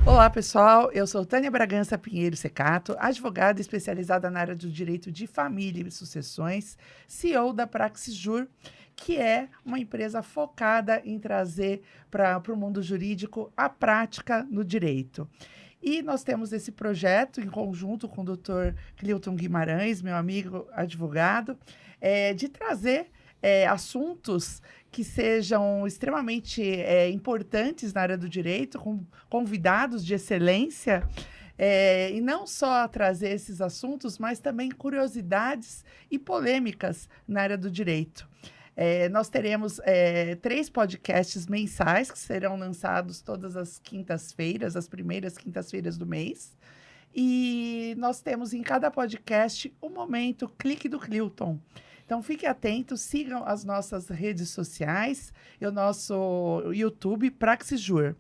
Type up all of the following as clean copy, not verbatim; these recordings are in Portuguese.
Olá, pessoal. Eu sou Tânia Bragança Pinheiro Secato, advogada especializada na área do direito de família e sucessões, CEO da Praxisjur, que é uma empresa focada em trazer para o mundo jurídico a prática no direito. E nós temos esse projeto em conjunto com o Dr. Clilton Guimarães, meu amigo advogado, de trazer assuntos que sejam extremamente importantes na área do direito, com convidados de excelência, e não só trazer esses assuntos, mas também curiosidades e polêmicas na área do direito. Nós teremos 3 podcasts mensais que serão lançados todas as quintas-feiras, as primeiras quintas-feiras do mês. E nós temos em cada podcast o momento Clique do Clilton. Então, fique atento, sigam as nossas redes sociais e o nosso YouTube, Praxisjur.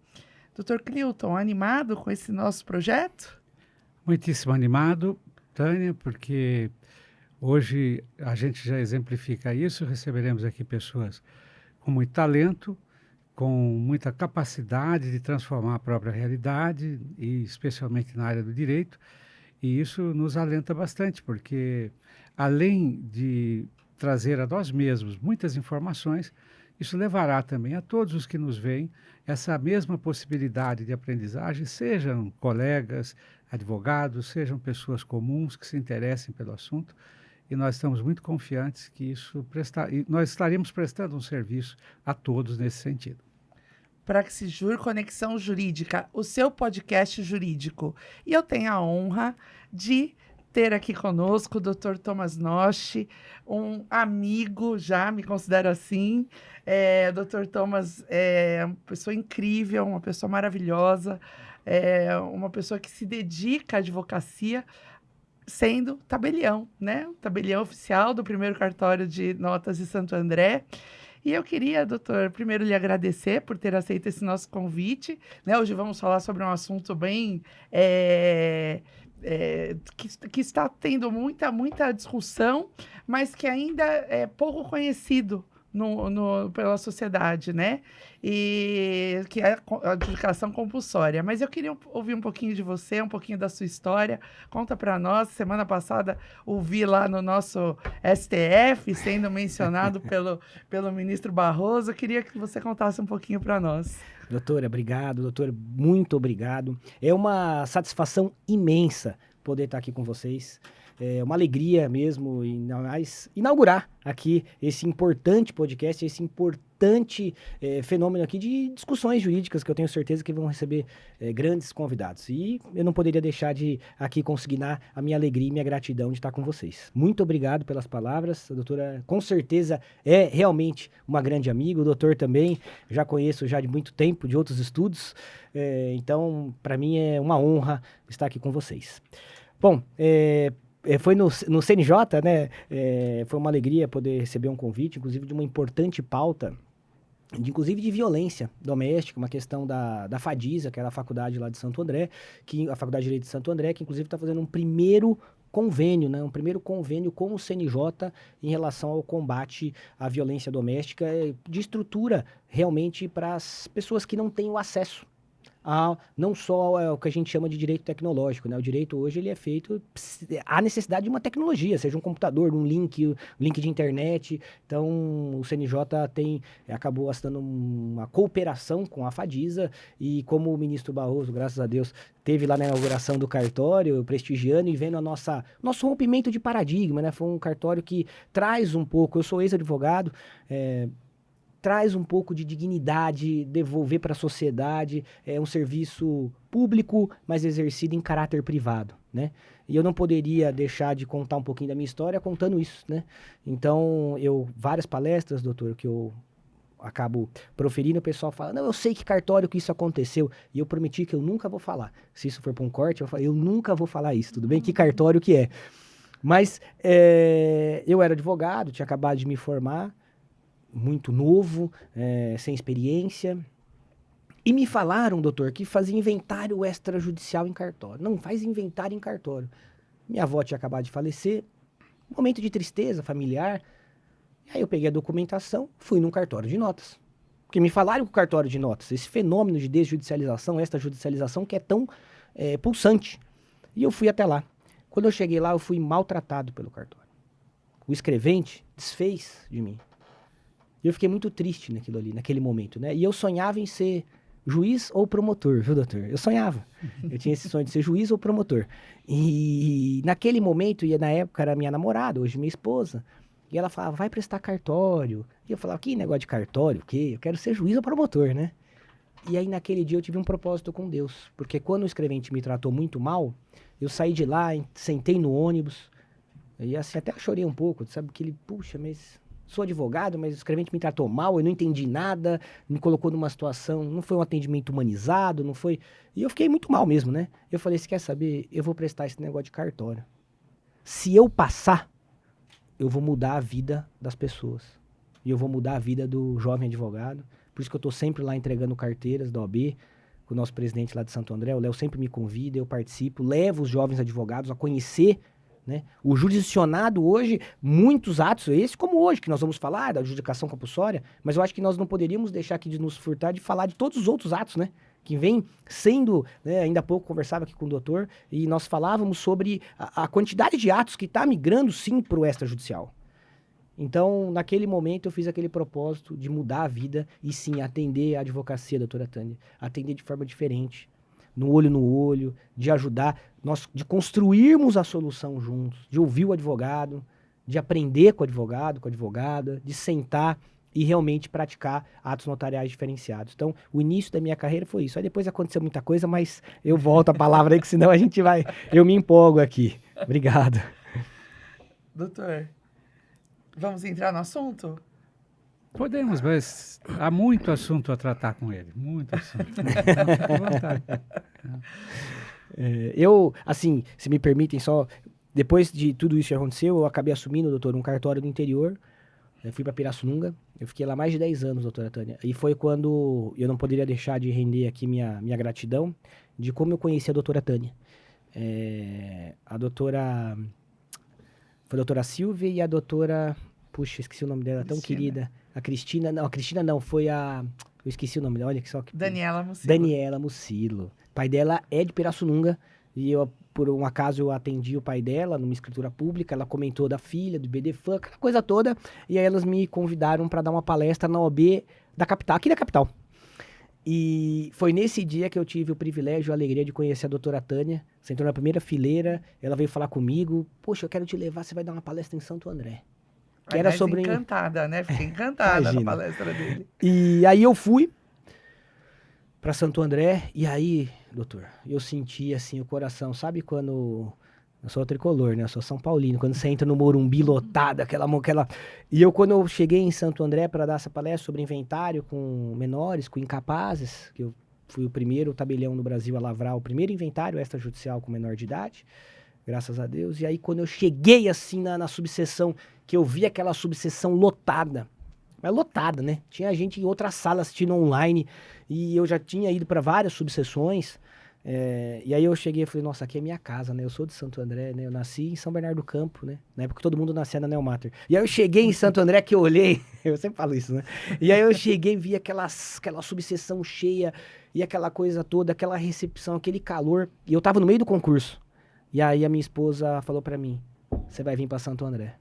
Dr. Clilton, animado com esse nosso projeto? Muitíssimo animado, Tânia, porque hoje a gente já exemplifica isso, receberemos aqui pessoas com muito talento, com muita capacidade de transformar a própria realidade, e especialmente na área do direito, e isso nos alenta bastante, porque além de trazer a nós mesmos muitas informações, isso levará também a todos os que nos veem essa mesma possibilidade de aprendizagem, sejam colegas, advogados, sejam pessoas comuns que se interessem pelo assunto, e nós estamos muito confiantes que nós estaremos prestando um serviço a todos nesse sentido. Praxisjur Conexão Jurídica, o seu podcast jurídico. E eu tenho a honra de ter aqui conosco o Dr. Thomas Nosch, um amigo, já me considero assim. Dr. Thomas é uma pessoa incrível, uma pessoa maravilhosa, uma pessoa que se dedica à advocacia, sendo tabelião, né? Tabelião oficial do primeiro cartório de notas de Santo André. E eu queria, doutor, primeiro lhe agradecer por ter aceito esse nosso convite, né? Hoje vamos falar sobre um assunto bem... que está tendo muita discussão, mas que ainda é pouco conhecido pela sociedade, né? E que é a adjudicação compulsória. Mas eu queria ouvir um pouquinho de você, um pouquinho da sua história. Conta para nós. Semana passada ouvi lá no nosso STF sendo mencionado pelo ministro Barroso. Eu queria que você contasse um pouquinho para nós. Doutora, obrigado. Doutor, muito obrigado. É uma satisfação imensa poder estar aqui com vocês. É uma alegria mesmo inaugurar aqui esse importante podcast, esse importante fenômeno aqui de discussões jurídicas que eu tenho certeza que vão receber grandes convidados. E eu não poderia deixar de aqui consignar a minha alegria e minha gratidão de estar com vocês. Muito obrigado pelas palavras. A doutora com certeza é realmente uma grande amiga. O doutor também, já conheço já de muito tempo, de outros estudos. Então, para mim é uma honra estar aqui com vocês. Bom, foi no CNJ, né? Foi uma alegria poder receber um convite, inclusive de uma importante pauta, inclusive de violência doméstica, uma questão da FADISA, que era a faculdade lá de Santo André, a Faculdade de Direito de Santo André, que inclusive está fazendo um primeiro convênio, né? Um primeiro convênio com o CNJ em relação ao combate à violência doméstica, de estrutura realmente para as pessoas que não têm o acesso não só o que a gente chama de direito tecnológico, né? O direito hoje ele é feito, há necessidade de uma tecnologia, seja um computador, um link de internet. Então, o CNJ acabou assinando uma cooperação com a FADISA, e como o ministro Barroso, graças a Deus, teve lá na inauguração do cartório, prestigiando e vendo nosso rompimento de paradigma, né? Foi um cartório que traz um pouco, eu sou ex-advogado, traz um pouco de dignidade, devolver para a sociedade, um serviço público, mas exercido em caráter privado, né? E eu não poderia deixar de contar um pouquinho da minha história contando isso, né? Então, várias palestras, doutor, que eu acabo proferindo, o pessoal fala, não, eu sei que cartório que isso aconteceu, e eu prometi que eu nunca vou falar. Se isso for para um corte, eu nunca vou falar isso, tudo bem? Que cartório que é? Mas eu era advogado, tinha acabado de me formar, muito novo, sem experiência. E me falaram, doutor, que fazia inventário extrajudicial em cartório. Não, faz inventário em cartório. Minha avó tinha acabado de falecer, momento de tristeza familiar. Aí eu peguei a documentação, fui num cartório de notas. Porque me falaram que o cartório de notas, esse fenômeno de desjudicialização, extrajudicialização que é tão pulsante. E eu fui até lá. Quando eu cheguei lá, eu fui maltratado pelo cartório. O escrevente desfez de mim. E eu fiquei muito triste naquilo ali, naquele momento, né? E eu sonhava em ser juiz ou promotor, viu, doutor? Eu sonhava. Eu tinha esse sonho de ser juiz ou promotor. E naquele momento, e na época era minha namorada, hoje minha esposa, e ela falava, vai prestar cartório. E eu falava, que negócio de cartório? O quê? Eu quero ser juiz ou promotor, né? E aí naquele dia eu tive um propósito com Deus. Porque quando o escrevente me tratou muito mal, eu saí de lá, sentei no ônibus, e assim, até chorei um pouco, sabe? Que ele, puxa, mas sou advogado, mas o escrevente me tratou mal, eu não entendi nada, me colocou numa situação, não foi um atendimento humanizado, não foi... E eu fiquei muito mal mesmo, né? Eu falei, você quer saber? Eu vou prestar esse negócio de cartório. Se eu passar, eu vou mudar a vida das pessoas. E eu vou mudar a vida do jovem advogado. Por isso que eu tô sempre lá entregando carteiras da OAB, com o nosso presidente lá de Santo André, o Léo sempre me convida, eu participo, levo os jovens advogados a conhecer, né? O jurisdicionado hoje, muitos atos, esse como hoje, que nós vamos falar da adjudicação compulsória, mas eu acho que nós não poderíamos deixar aqui de nos furtar de falar de todos os outros atos, né? Que vem sendo, né, ainda há pouco conversava aqui com o doutor, e nós falávamos sobre a quantidade de atos que está migrando sim para o extrajudicial. Então, naquele momento, eu fiz aquele propósito de mudar a vida e sim, atender a advocacia, doutora Tânia, atender de forma diferente, no olho, de ajudar, de construirmos a solução juntos, de ouvir o advogado, de aprender com o advogado, com a advogada, de sentar e realmente praticar atos notariais diferenciados. Então, o início da minha carreira foi isso. Aí depois aconteceu muita coisa, mas eu volto a palavra aí, que senão a gente vai... Eu me empolgo aqui. Obrigado. Doutor, vamos entrar no assunto? Podemos, mas há muito assunto a tratar com ele. Muito assunto. Fique à vontade. Eu, assim, se me permitem só... Depois de tudo isso que aconteceu, eu acabei assumindo, doutor, um cartório do interior. Eu fui para Pirassununga. Eu fiquei lá mais de 10 anos, doutora Tânia. E foi quando eu não poderia deixar de render aqui minha gratidão de como eu conheci a doutora Tânia. A doutora... Foi a doutora Silvia e a doutora... Puxa, esqueci o nome dela, tão querida. A Cristina não, foi a... Eu esqueci o nome dela, olha que só... Daniela Mucilo. Daniela Mucilo. O pai dela é de Pirassununga e eu, por um acaso, eu atendi o pai dela numa escritura pública, ela comentou da filha, do BDFAN, aquela coisa toda, e aí elas me convidaram para dar uma palestra na OAB da capital, aqui da capital. E foi nesse dia que eu tive o privilégio e a alegria de conhecer a doutora Tânia, sentou na primeira fileira, ela veio falar comigo, poxa, eu quero te levar, você vai dar uma palestra em Santo André. Que era sobre... encantada, né? Fiquei encantada na palestra dele. E aí eu fui para Santo André, e aí, doutor, eu senti assim o coração, sabe quando... Eu sou tricolor, né? Eu sou São Paulino. Quando você entra no Morumbi lotado, aquela... E eu, quando eu cheguei em Santo André para dar essa palestra sobre inventário com menores, com incapazes, que eu fui o primeiro tabelião no Brasil a lavrar o primeiro inventário extrajudicial com menor de idade, graças a Deus. E aí, quando eu cheguei assim na subseção, que eu vi aquela subseção lotada, mas lotada, né? Tinha gente em outras salas assistindo online, e eu já tinha ido para várias subseções. E aí eu cheguei e falei, nossa, aqui é minha casa, né? Eu sou de Santo André, né? Eu nasci em São Bernardo do Campo, né? Na época todo mundo nascia na Neomater. E aí eu cheguei em Santo André, que eu olhei, eu sempre falo isso, né? E aí eu cheguei e vi aquela subseção cheia, e aquela coisa toda, aquela recepção, aquele calor. E eu tava no meio do concurso. E aí a minha esposa falou pra mim, você vai vir pra Santo André.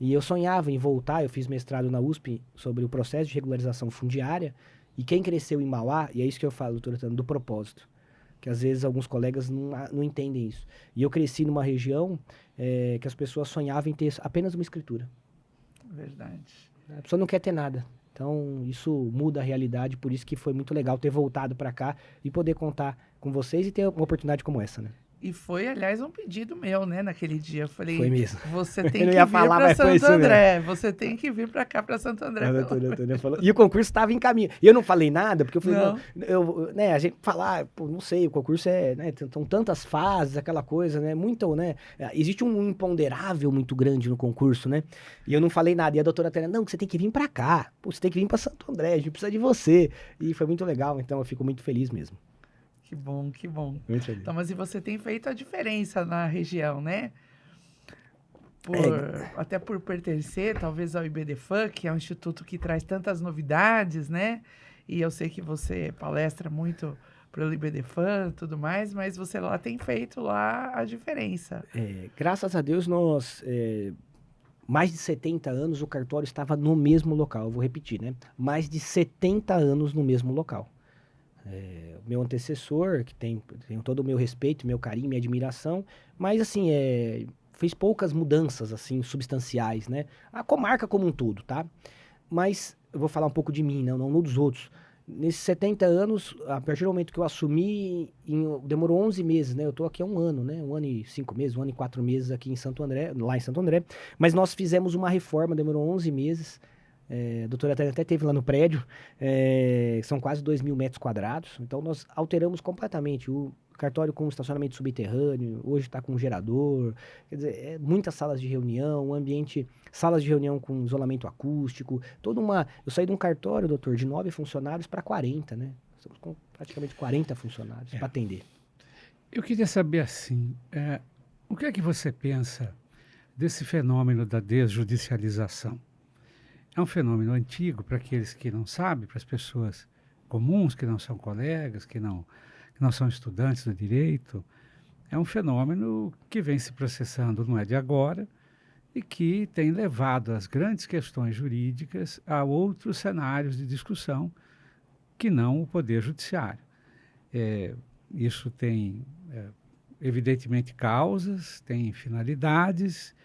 E eu sonhava em voltar, eu fiz mestrado na USP sobre o processo de regularização fundiária, e quem cresceu em Mauá, e é isso que eu falo, doutora Tânia, do propósito, que às vezes alguns colegas não entendem isso. E eu cresci numa região que as pessoas sonhavam em ter apenas uma escritura. Verdade. A pessoa não quer ter nada. Então, isso muda a realidade, por isso que foi muito legal ter voltado para cá e poder contar com vocês e ter uma oportunidade como essa, né? E foi, aliás, um pedido meu, né, naquele dia. Eu falei, foi mesmo. Você tem que vir para Santo André. Você tem que vir para cá, para Santo André. E o concurso estava em caminho. E eu não falei nada, porque eu falei, a gente falar, não sei, o concurso né, são tantas fases, aquela coisa, né, muito, né, existe um imponderável muito grande no concurso, né, e eu não falei nada. E a doutora Tânia, não, você tem que vir para cá, você tem que vir para Santo André, a gente precisa de você. E foi muito legal, então eu fico muito feliz mesmo. Que bom, que bom. Muito feliz. Então, mas e você tem feito a diferença na região, né? até por pertencer, talvez, ao IBDFAN, que é um instituto que traz tantas novidades, né? E eu sei que você palestra muito pelo IBDFAN e tudo mais, mas você lá tem feito lá a diferença. Graças a Deus, mais de 70 anos o cartório estava no mesmo local. Eu vou repetir, né? Mais de 70 anos no mesmo local. Meu antecessor, que tem todo o meu respeito, meu carinho, minha admiração, mas assim, fez poucas mudanças assim substanciais, né? A comarca como um todo, tá? Mas eu vou falar um pouco de mim, não dos outros. Nesses 70 anos, a partir do momento que eu assumi, demorou 11 meses, né? Eu tô aqui há um ano, né? 1 ano e 5 meses, 1 ano e 4 meses aqui em Santo André, lá em Santo André. Mas nós fizemos uma reforma, demorou 11 meses. A doutora Tânia até esteve lá no prédio, são quase 2.000 metros quadrados. Então nós alteramos completamente o cartório com estacionamento subterrâneo, hoje está com gerador, quer dizer, muitas salas de reunião, um ambiente, salas de reunião com isolamento acústico, eu saí de um cartório, doutor, de 9 funcionários para 40, né? Estamos com praticamente 40 funcionários para atender. Eu queria saber assim, o que é que você pensa desse fenômeno da desjudicialização? É um fenômeno antigo para aqueles que não sabem, para as pessoas comuns, que não são colegas, que não são estudantes do direito. É um fenômeno que vem se processando, não é de agora, e que tem levado as grandes questões jurídicas a outros cenários de discussão que não o Poder Judiciário. Isso tem, evidentemente, causas, tem finalidades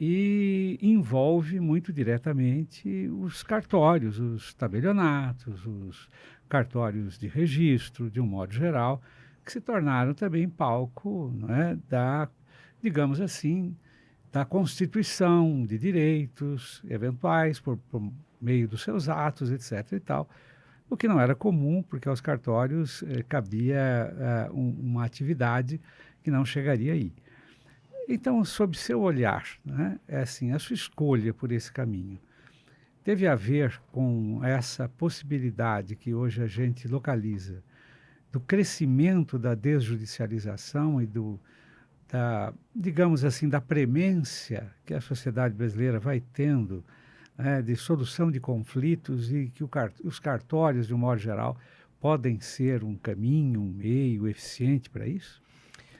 e envolve muito diretamente os cartórios, os tabelionatos, os cartórios de registro, de um modo geral, que se tornaram também palco, não é, digamos assim, da constituição de direitos eventuais por meio dos seus atos, etc. e tal, o que não era comum, porque aos cartórios cabia uma atividade que não chegaria aí. Então, sob seu olhar, né, assim, a sua escolha por esse caminho teve a ver com essa possibilidade que hoje a gente localiza do crescimento da desjudicialização e digamos assim, da premência que a sociedade brasileira vai tendo, né, de solução de conflitos e que os cartórios, de um modo geral, podem ser um caminho, um meio eficiente para isso?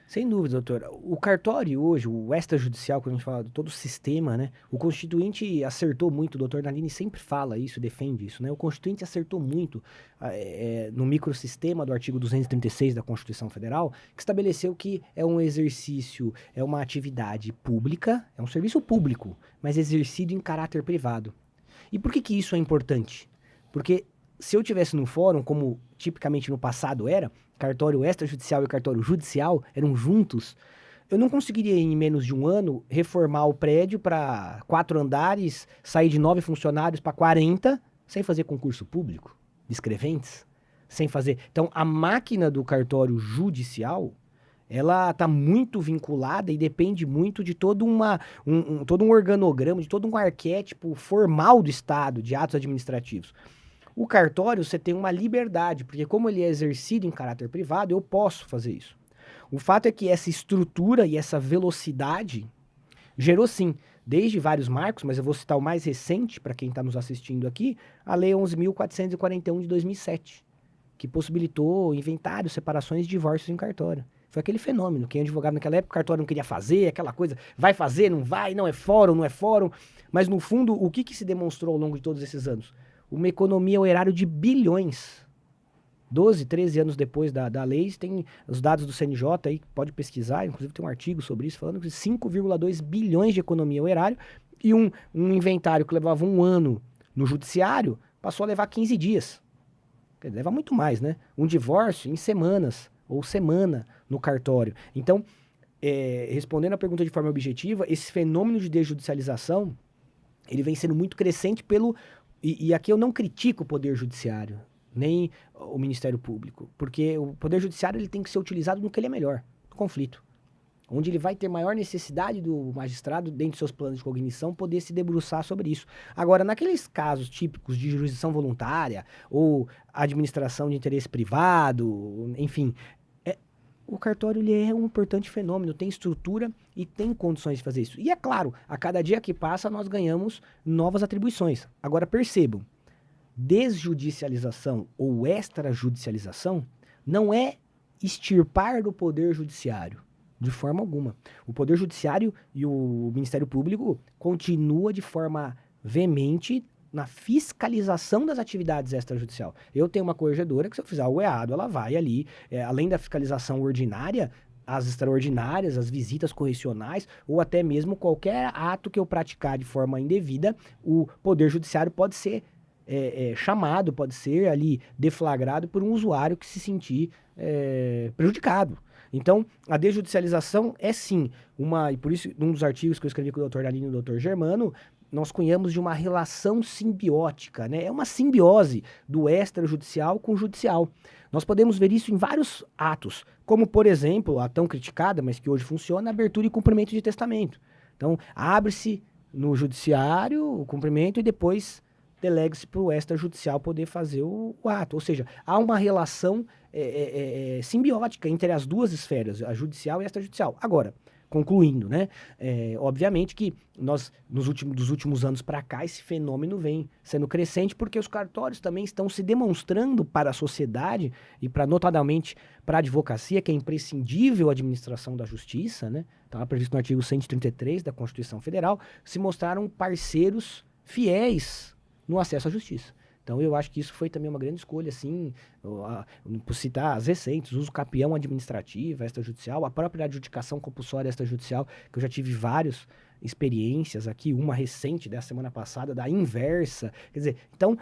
Sem dúvida, doutor. O cartório hoje, o extrajudicial, quando a gente fala de todo o sistema, né? O Constituinte acertou muito, o doutor Nalini sempre fala isso, defende isso, né? O Constituinte acertou muito no microsistema do artigo 236 da Constituição Federal, que estabeleceu que é um exercício, é uma atividade pública, é um serviço público, mas exercido em caráter privado. E por que isso é importante? Porque se eu tivesse no fórum, como tipicamente no passado era, cartório extrajudicial e cartório judicial eram juntos, eu não conseguiria em menos de um ano reformar o prédio para 4 andares, sair de 9 funcionários para 40, sem fazer concurso público de escreventes, sem fazer. Então, a máquina do cartório judicial, ela está muito vinculada e depende muito de todo um organograma, de todo um arquétipo formal do Estado, de atos administrativos. O cartório, você tem uma liberdade, porque como ele é exercido em caráter privado, eu posso fazer isso. O fato é que essa estrutura e essa velocidade gerou, sim, desde vários marcos, mas eu vou citar o mais recente, para quem está nos assistindo aqui, a Lei 11.441 de 2007, que possibilitou inventário, separações e divórcios em cartório. Foi aquele fenômeno, quem advogava naquela época, o cartório não queria fazer, aquela coisa, vai fazer, não vai, não é fórum, não é fórum. Mas, no fundo, o que se demonstrou ao longo de todos esses anos? Uma economia ao erário de bilhões. 12, 13 anos depois da lei, tem os dados do CNJ aí, pode pesquisar, inclusive tem um artigo sobre isso, falando que 5,2 bilhões de economia ao erário e um inventário que levava um ano no judiciário, passou a levar 15 dias. Leva muito mais, né? Um divórcio em semanas, ou semana no cartório. Então, respondendo a pergunta de forma objetiva, esse fenômeno de desjudicialização, ele vem sendo muito crescente e aqui eu não critico o Poder Judiciário, nem o Ministério Público, porque o Poder Judiciário ele tem que ser utilizado no que ele é melhor, no conflito. Onde ele vai ter maior necessidade do magistrado, dentro dos seus planos de cognição, poder se debruçar sobre isso. Agora, naqueles casos típicos de jurisdição voluntária ou administração de interesse privado, enfim, o cartório ele é um importante fenômeno, tem estrutura e tem condições de fazer isso. E é claro, a cada dia que passa nós ganhamos novas atribuições. Agora percebam, desjudicialização ou extrajudicialização não é extirpar do poder judiciário, de forma alguma. O poder judiciário e o Ministério Público continua de forma veemente na fiscalização das atividades extrajudicial. Eu tenho uma corregedora que, se eu fizer algo errado, ela vai ali, além da fiscalização ordinária, as extraordinárias, as visitas correcionais, ou até mesmo qualquer ato que eu praticar de forma indevida, o Poder Judiciário pode ser chamado, pode ser ali deflagrado por um usuário que se sentir prejudicado. Então, a desjudicialização é sim e por isso, num dos artigos que eu escrevi com o Dr. Nalini e o Dr. Germano, nós cunhamos de uma relação simbiótica, né? É uma simbiose do extrajudicial com o judicial. Nós podemos ver isso em vários atos, como, por exemplo, a tão criticada, mas que hoje funciona, a abertura e cumprimento de testamento. Então, abre-se no judiciário o cumprimento e depois delega-se para o extrajudicial poder fazer o ato. Ou seja, há uma relação simbiótica entre as duas esferas, a judicial e a extrajudicial. Agora, concluindo, né? Obviamente que nós, dos últimos anos para cá, esse fenômeno vem sendo crescente porque os cartórios também estão se demonstrando para a sociedade e notadamente para a advocacia, que é imprescindível a administração da justiça, né? Estava previsto no artigo 133 da Constituição Federal, se mostraram parceiros fiéis no acesso à justiça. Então, eu acho que isso foi também uma grande escolha, assim, por citar as recentes, uso capião administrativo, extrajudicial, a própria adjudicação compulsória extrajudicial, que eu já tive várias experiências aqui, uma recente dessa semana passada, da inversa. Quer dizer, então,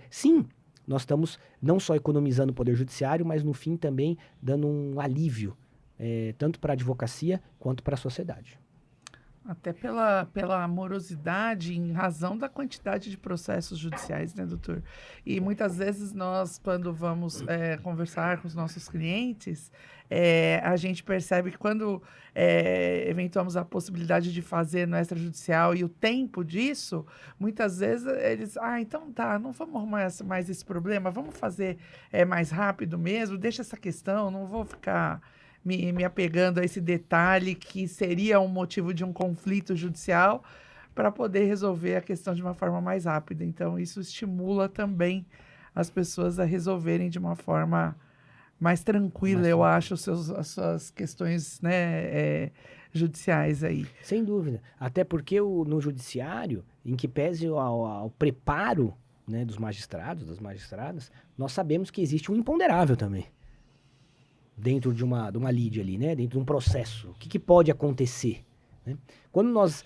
sim, nós estamos não só economizando o poder judiciário, mas no fim também dando um alívio, tanto para a advocacia quanto para a sociedade. Até pela morosidade em razão da quantidade de processos judiciais, né, doutor? E muitas vezes nós, quando vamos conversar com os nossos clientes, a gente percebe que quando eventuamos a possibilidade de fazer no extrajudicial e o tempo disso, muitas vezes eles, então tá, não vamos arrumar mais esse problema, vamos fazer mais rápido mesmo, deixa essa questão, não vou ficar me apegando a esse detalhe que seria um motivo de um conflito judicial para poder resolver a questão de uma forma mais rápida. Então, isso estimula também as pessoas a resolverem de uma forma mais tranquila, eu acho, as suas questões, né, judiciais aí. Sem dúvida. Até porque no judiciário, em que pese ao preparo, né, dos magistrados, das magistradas, nós sabemos que existe um imponderável também. Dentro de uma lide ali, né? Dentro de um processo. O que pode acontecer? Né? Quando nós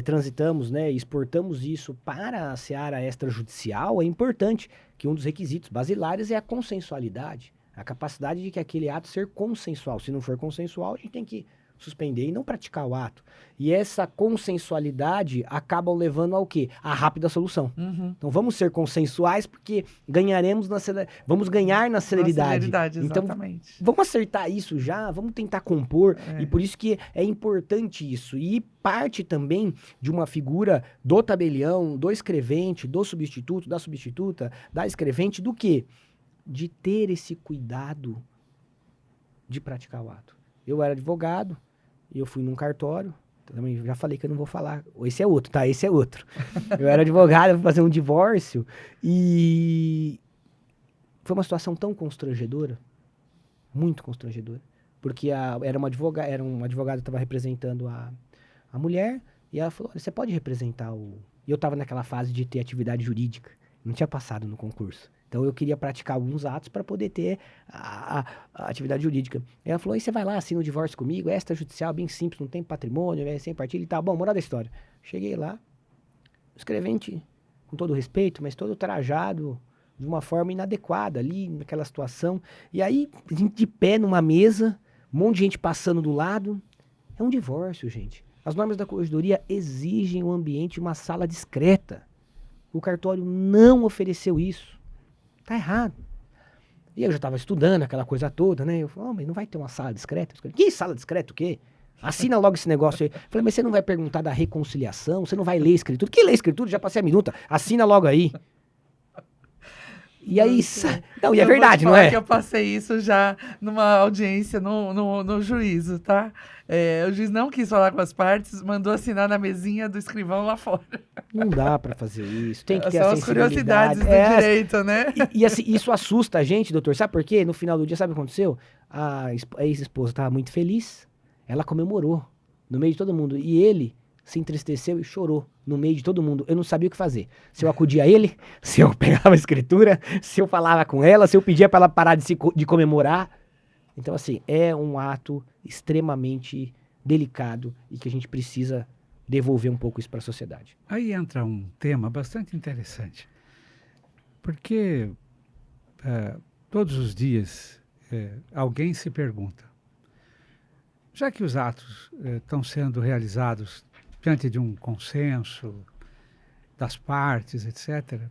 transitamos, né, e exportamos isso para a seara extrajudicial, é importante que um dos requisitos basilares é a consensualidade, a capacidade de que aquele ato ser consensual. Se não for consensual, a gente tem que suspender e não praticar o ato. E essa consensualidade acaba levando ao quê? A rápida solução. Uhum. Então vamos ser consensuais porque vamos ganhar na celeridade. Então exatamente. Vamos acertar isso já, vamos tentar compor. E por isso que é importante isso. E parte também de uma figura do tabelião, do escrevente, do substituto, da substituta, da escrevente, do quê? De ter esse cuidado de praticar o ato. Eu era advogado, e eu fui num cartório, também já falei que eu não vou falar, esse é outro, tá? Esse é outro. Eu era advogado, fui fazer um divórcio, e foi uma situação tão constrangedora, muito constrangedora, porque era uma advogada que estava representando a mulher, e ela falou, olha, você pode representar E eu estava naquela fase de ter atividade jurídica, não tinha passado no concurso. Então, eu queria praticar alguns atos para poder ter a atividade jurídica. Ela falou, e você vai lá, assina o divórcio comigo, é extrajudicial, bem simples, não tem patrimônio, sem partilha e tal. Bom, moral da história. Cheguei lá, o escrevente, com todo respeito, mas todo trajado de uma forma inadequada ali, naquela situação. E aí, a gente de pé numa mesa, um monte de gente passando do lado. É um divórcio, gente. As normas da corregedoria exigem um ambiente, uma sala discreta. O cartório não ofereceu isso. Tá errado. E eu já estava estudando aquela coisa toda, né? Eu falei, mas não vai ter uma sala discreta? Que sala discreta o quê? Assina logo esse negócio aí. Eu falei, mas você não vai perguntar da reconciliação? Você não vai ler escritura? Que ler escritura? Já passei a minuta. Assina logo aí. E aí, Muito. não, e é Eu vou te verdade, não falar é? que eu passei isso já numa audiência no juízo, tá? O juiz não quis falar com as partes, mandou assinar na mesinha do escrivão lá fora. Não dá pra fazer isso, tem que ter a São as curiosidades sensibilidade. do direito, né? E assim, isso assusta a gente, doutor. Sabe por quê? No final do dia, sabe o que aconteceu? A ex-esposa estava muito feliz, ela comemorou no meio de todo mundo. E ele se entristeceu e chorou no meio de todo mundo. Eu não sabia o que fazer. Se eu acudia a ele, se eu pegava a escritura, se eu falava com ela, se eu pedia para ela parar de comemorar. Então, assim, é um ato extremamente delicado e que a gente precisa devolver um pouco isso para a sociedade. Aí entra um tema bastante interessante, porque todos os dias alguém se pergunta, já que os atos estão sendo realizados diante de um consenso das partes, etc.,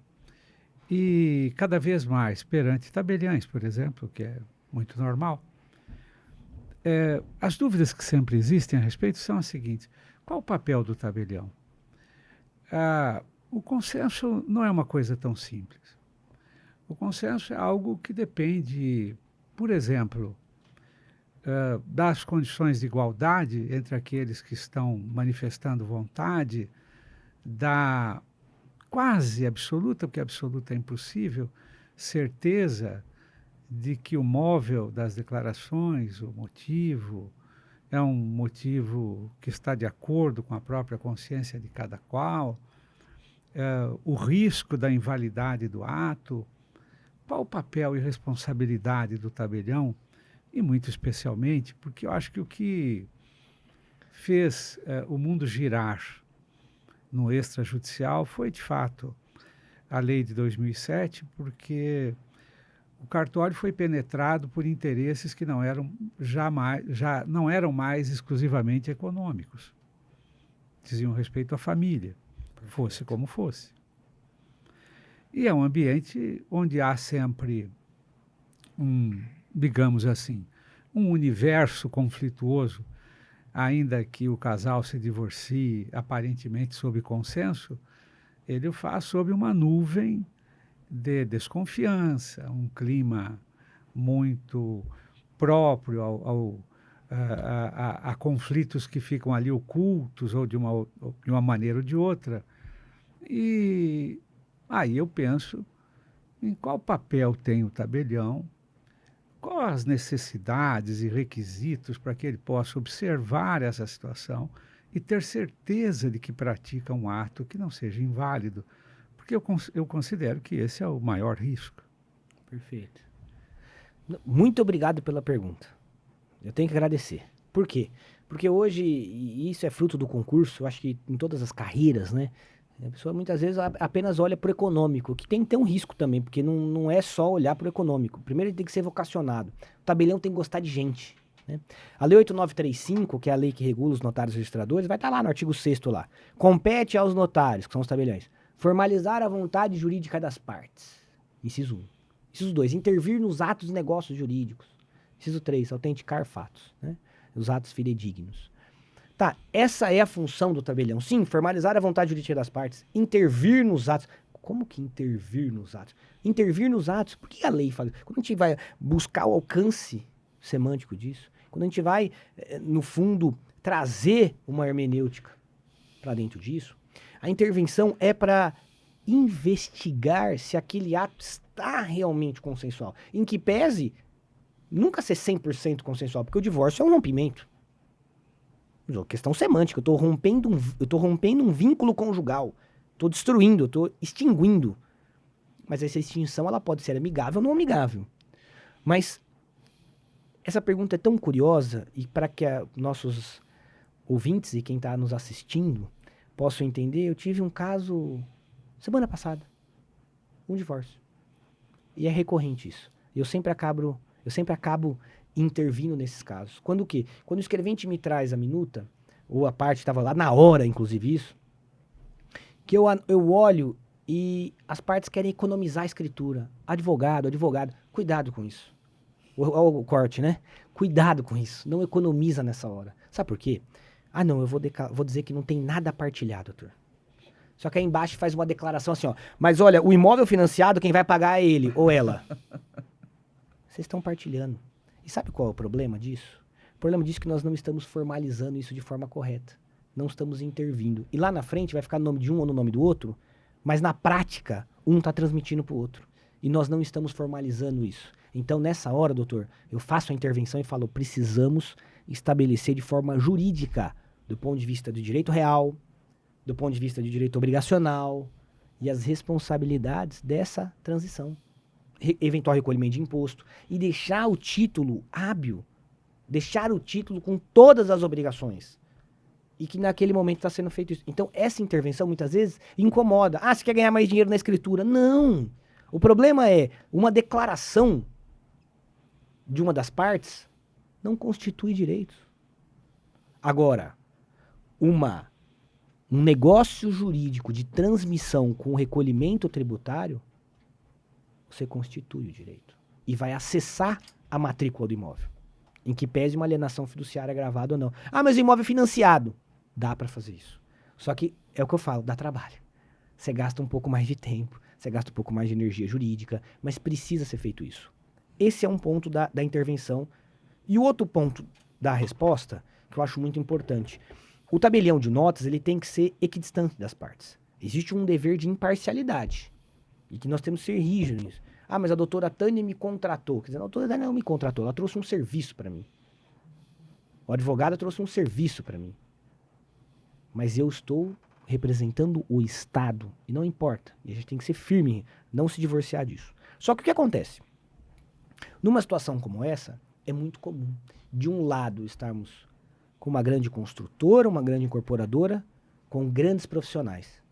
e cada vez mais perante tabeliães, por exemplo, que é muito normal, as dúvidas que sempre existem a respeito são as seguintes: qual o papel do tabelião? O consenso não é uma coisa tão simples. O consenso é algo que depende, por exemplo, das condições de igualdade entre aqueles que estão manifestando vontade, da quase absoluta, porque absoluta é impossível, certeza de que o móvel das declarações, o motivo, é um motivo que está de acordo com a própria consciência de cada qual, o risco da invalidade do ato, qual o papel e responsabilidade do tabelião, e muito especialmente, porque eu acho que o que fez o mundo girar no extrajudicial foi, de fato, a lei de 2007, porque o cartório foi penetrado por interesses que não eram já não eram mais exclusivamente econômicos. Diziam respeito à família, fosse como fosse. E é um ambiente onde há sempre digamos assim, um universo conflituoso, ainda que o casal se divorcie aparentemente sob consenso, ele o faz sob uma nuvem de desconfiança, um clima muito próprio a conflitos que ficam ali ocultos ou de uma maneira ou de outra. E aí eu penso em qual papel tem o tabelião, quais as necessidades e requisitos para que ele possa observar essa situação e ter certeza de que pratica um ato que não seja inválido, porque eu considero que esse é o maior risco. Perfeito. Muito obrigado pela pergunta. Eu tenho que agradecer. Por quê? Porque hoje, e isso é fruto do concurso, eu acho que em todas as carreiras, né? A pessoa muitas vezes apenas olha para o econômico, que tem que ter um risco também, porque não é só olhar para o econômico. Primeiro ele tem que ser vocacionado. O tabelião tem que gostar de gente. Né? A Lei 8935, que é a lei que regula os notários registradores, vai estar lá no artigo 6º lá. Compete aos notários, que são os tabeliões, formalizar a vontade jurídica das partes. Inciso 1. Inciso 2. Intervir nos atos e negócios jurídicos. Inciso 3. Autenticar fatos. Né? Os atos fidedignos. Tá, essa é a função do tabelião. Sim, formalizar a vontade jurídica das partes. Intervir nos atos. Como que intervir nos atos? Intervir nos atos, por que a lei fala? Quando a gente vai buscar o alcance semântico disso, quando a gente vai, no fundo, trazer uma hermenêutica para dentro disso, a intervenção é para investigar se aquele ato está realmente consensual. Em que pese nunca ser 100% consensual, porque o divórcio é um rompimento. Questão semântica, eu tô rompendo um vínculo conjugal, tô destruindo, eu tô extinguindo. Mas essa extinção, ela pode ser amigável ou não amigável. Mas essa pergunta é tão curiosa, e para que nossos ouvintes e quem está nos assistindo possam entender, eu tive um caso semana passada, um divórcio. E é recorrente isso. Eu sempre acabo intervindo nesses casos. Quando o quê? Quando o escrevente me traz a minuta, ou a parte estava lá na hora, inclusive isso, que eu olho e as partes querem economizar a escritura. Advogado, cuidado com isso. O corte, né? Cuidado com isso. Não economiza nessa hora. Sabe por quê? Não, eu vou dizer que não tem nada a partilhar, doutor. Só que aí embaixo faz uma declaração assim, ó. Mas olha, o imóvel financiado, quem vai pagar é ele ou ela. Vocês estão partilhando. E sabe qual é o problema disso? O problema disso é que nós não estamos formalizando isso de forma correta. Não estamos intervindo. E lá na frente vai ficar no nome de um ou no nome do outro, mas na prática, um está transmitindo para o outro. E nós não estamos formalizando isso. Então, nessa hora, doutor, eu faço a intervenção e falo, precisamos estabelecer de forma jurídica, do ponto de vista do direito real, do ponto de vista de direito obrigacional e as responsabilidades dessa transição. Eventual recolhimento de imposto e deixar o título hábil, deixar o título com todas as obrigações. E que naquele momento está sendo feito isso. Então, essa intervenção, muitas vezes, incomoda. Ah, você quer ganhar mais dinheiro na escritura? Não! O problema é, uma declaração de uma das partes não constitui direito. Agora, um negócio jurídico de transmissão com recolhimento tributário, você constitui o direito. E vai acessar a matrícula do imóvel. Em que pese uma alienação fiduciária gravada ou não. Ah, mas o imóvel é financiado. Dá para fazer isso. Só que, é o que eu falo, dá trabalho. Você gasta um pouco mais de tempo, você gasta um pouco mais de energia jurídica, mas precisa ser feito isso. Esse é um ponto da intervenção. E o outro ponto da resposta, que eu acho muito importante. O tabelião de notas, ele tem que ser equidistante das partes. Existe um dever de imparcialidade. E que nós temos que ser rígidos nisso. Ah, mas a doutora Tânia me contratou. Quer dizer, a doutora Tânia não me contratou, ela trouxe um serviço para mim. O advogado trouxe um serviço para mim. Mas eu estou representando o Estado. E não importa. E a gente tem que ser firme, não se divorciar disso. Só que o que acontece? Numa situação como essa, é muito comum. De um lado, estarmos com uma grande construtora, uma grande incorporadora, com grandes profissionais.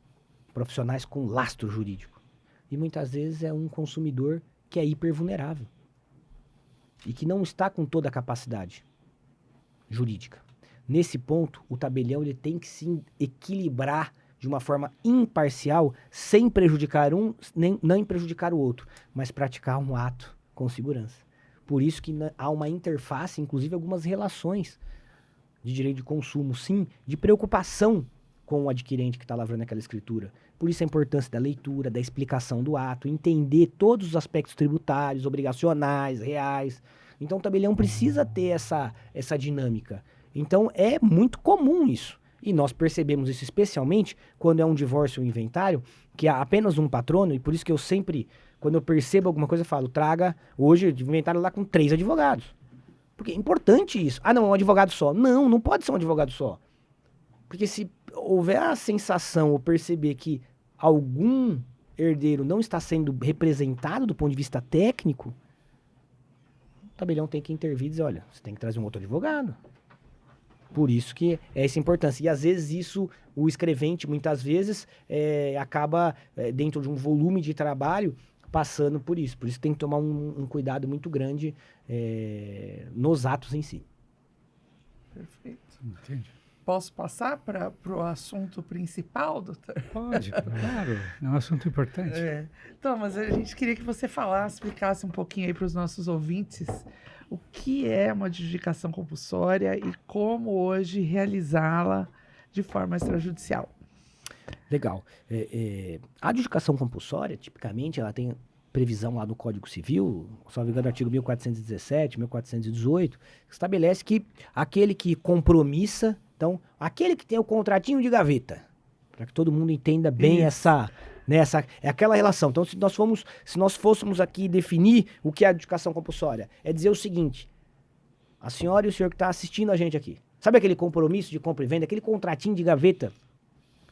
Profissionais com lastro jurídico. E muitas vezes é um consumidor que é hipervulnerável. E que não está com toda a capacidade jurídica. Nesse ponto, o tabelião ele tem que se equilibrar de uma forma imparcial, sem prejudicar um, nem prejudicar o outro, mas praticar um ato com segurança. Por isso que há uma interface, inclusive algumas relações de direito de consumo, sim, de preocupação com o adquirente que está lavrando aquela escritura. Por isso a importância da leitura, da explicação do ato, entender todos os aspectos tributários, obrigacionais, reais. Então o tabelião precisa ter essa dinâmica. Então é muito comum isso. E nós percebemos isso especialmente quando é um divórcio ou um inventário, que há apenas um patrono, e por isso que eu sempre, quando eu percebo alguma coisa, eu falo, traga hoje o inventário lá com 3 advogados. Porque é importante isso. Ah, não, é um advogado só. Não, não pode ser um advogado só. Porque se houver a sensação ou perceber que algum herdeiro não está sendo representado do ponto de vista técnico, o tabelião tem que intervir e dizer, olha, você tem que trazer um outro advogado. Por isso que é essa importância. E às vezes isso, o escrevente, muitas vezes, acaba, dentro de um volume de trabalho, passando por isso. Por isso tem que tomar um cuidado muito grande nos atos em si. Perfeito. Entendi. Posso passar para o assunto principal, doutor? Pode, claro. É um assunto importante. Então, mas a gente queria que você falasse, explicasse um pouquinho aí para os nossos ouvintes o que é uma adjudicação compulsória e como hoje realizá-la de forma extrajudicial. Legal. A adjudicação compulsória, tipicamente, ela tem previsão lá no Código Civil, só me engano, no artigo 1417, 1418, que estabelece que aquele que compromissa, então, aquele que tem o contratinho de gaveta, para que todo mundo entenda bem é aquela relação. Então, se nós fôssemos aqui definir o que é a adjudicação compulsória, é dizer o seguinte, a senhora e o senhor que está assistindo a gente aqui, sabe aquele compromisso de compra e venda, aquele contratinho de gaveta?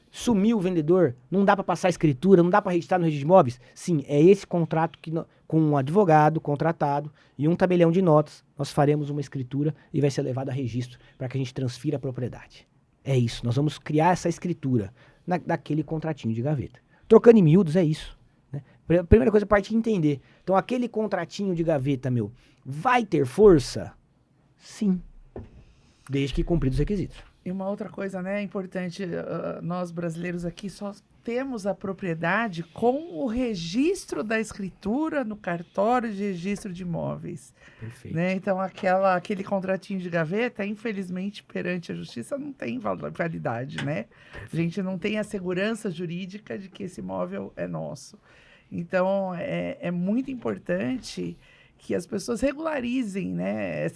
Sumiu o vendedor, não dá para passar a escritura, não dá para registrar no registro de imóveis? Sim, é esse contrato que com um advogado contratado e um tabelião de notas, nós faremos uma escritura e vai ser levado a registro para que a gente transfira a propriedade. É isso, nós vamos criar essa escritura daquele contratinho de gaveta. Trocando em miúdos, é isso. Né? Primeira coisa, a parte de entender. Então, aquele contratinho de gaveta, vai ter força? Sim. Desde que cumpridos os requisitos. E uma outra coisa, né, importante, nós brasileiros aqui só temos a propriedade com o registro da escritura no cartório de registro de imóveis, Perfeito. né? Então, aquele contratinho de gaveta, infelizmente, perante a justiça, não tem validade, né? A gente não tem a segurança jurídica de que esse imóvel é nosso. Então, é muito importante que as pessoas regularizem, né,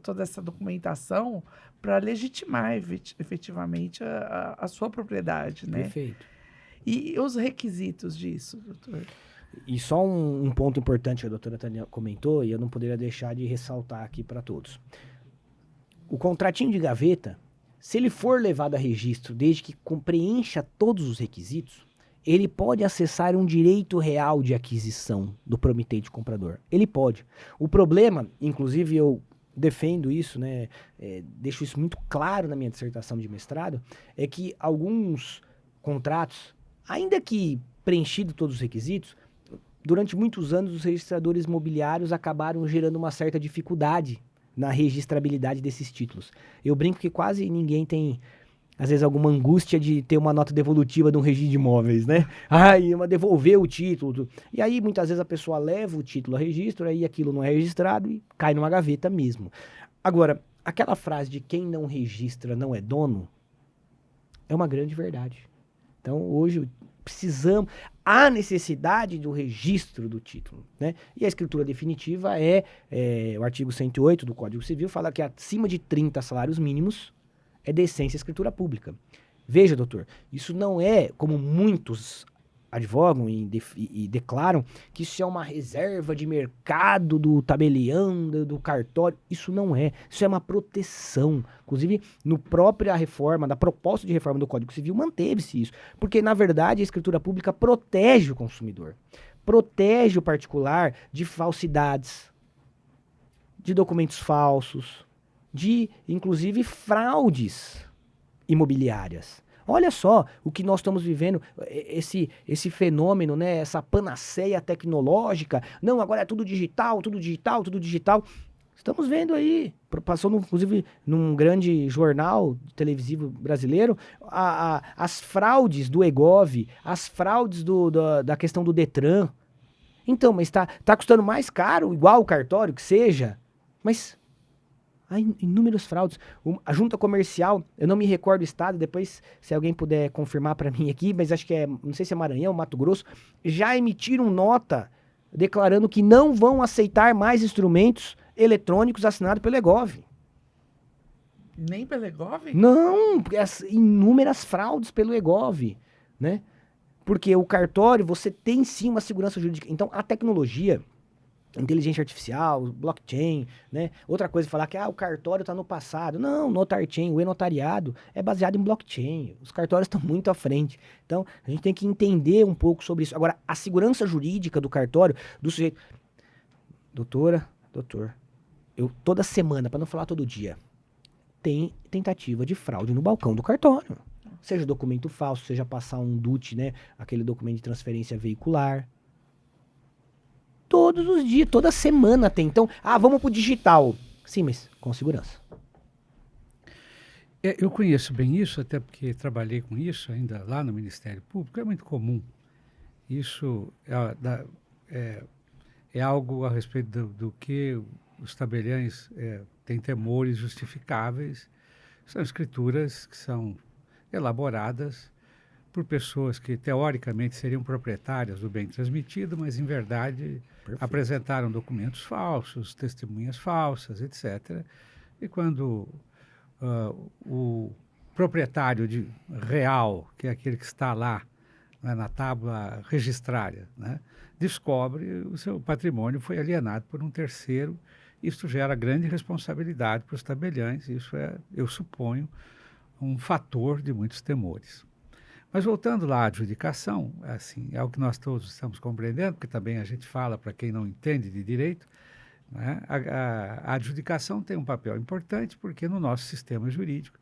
toda essa documentação para legitimar efetivamente a sua propriedade, né? Perfeito. E os requisitos disso, doutor? E só um ponto importante que a doutora Tânia comentou, e eu não poderia deixar de ressaltar aqui para todos. O contratinho de gaveta, se ele for levado a registro desde que preencha todos os requisitos, ele pode acessar um direito real de aquisição do promitente comprador. Ele pode. O problema, inclusive eu defendo isso, né, deixo isso muito claro na minha dissertação de mestrado, é que alguns contratos, ainda que preenchido todos os requisitos, durante muitos anos os registradores imobiliários acabaram gerando uma certa dificuldade na registrabilidade desses títulos. Eu brinco que quase ninguém tem, às vezes, alguma angústia de ter uma nota devolutiva de um registro de imóveis, né? Devolver o título. E aí, muitas vezes, a pessoa leva o título a registro, aí aquilo não é registrado e cai numa gaveta mesmo. Agora, aquela frase de quem não registra não é dono, é uma grande verdade. Então, hoje, há necessidade do registro do título, né? E a escritura definitiva o artigo 108 do Código Civil fala que acima de 30 salários mínimos é decência escritura pública. Veja, doutor, isso não é, como muitos advogam e declaram, que isso é uma reserva de mercado do tabelião, do cartório. Isso não é. Isso é uma proteção. Inclusive, no própria reforma, da proposta de reforma do Código Civil, manteve-se isso. Porque, na verdade, a escritura pública protege o consumidor. Protege o particular de falsidades, de documentos falsos, de, inclusive, fraudes imobiliárias. Olha só o que nós estamos vivendo, esse fenômeno, né? Essa panaceia tecnológica. Não, agora é tudo digital, tudo digital, tudo digital. Estamos vendo aí, passou inclusive num grande jornal televisivo brasileiro, as fraudes do Egov, as fraudes da questão do Detran. Então, mas tá custando mais caro, igual o cartório que seja, mas há inúmeras fraudes. A junta comercial, eu não me recordo o estado, depois se alguém puder confirmar para mim aqui, mas acho que não sei se é Maranhão, Mato Grosso, já emitiram nota declarando que não vão aceitar mais instrumentos eletrônicos assinados pelo Egov. Nem pelo Egov? Não, inúmeras fraudes pelo Egov, né? Porque o cartório, você tem sim uma segurança jurídica. Então, a tecnologia, inteligência artificial, blockchain, né? Outra coisa é falar que o cartório está no passado. Não, notarchain, o e-notariado é baseado em blockchain. Os cartórios estão muito à frente. Então, a gente tem que entender um pouco sobre isso. Agora, a segurança jurídica do cartório, do sujeito... Doutor, eu toda semana, para não falar todo dia, tem tentativa de fraude no balcão do cartório. Seja documento falso, seja passar um DUT, né? Aquele documento de transferência veicular. Todos os dias, toda semana tem. Então, vamos pro digital. Sim, mas com segurança. Eu conheço bem isso, até porque trabalhei com isso ainda lá no Ministério Público. É muito comum. Isso é algo a respeito do que os tabeliães têm temores justificáveis. São escrituras que são elaboradas por pessoas que, teoricamente, seriam proprietárias do bem transmitido, mas, em verdade, apresentaram documentos falsos, testemunhas falsas, etc. E quando o proprietário real, que é aquele que está lá, né, na tábua registrária, né, descobre o seu patrimônio foi alienado por um terceiro, isso gera grande responsabilidade para os tabeliães, isso eu suponho, um fator de muitos temores. Mas voltando lá à adjudicação, assim, é o que nós todos estamos compreendendo, porque também a gente fala para quem não entende de direito, né? A adjudicação tem um papel importante porque no nosso sistema jurídico,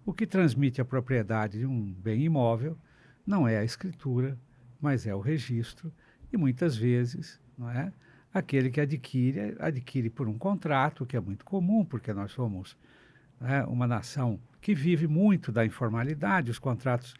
o que transmite a propriedade de um bem imóvel não é a escritura, mas é o registro, e muitas vezes, não é? Aquele que adquire por um contrato, que é muito comum, porque nós somos né, uma nação que vive muito da informalidade, os contratos,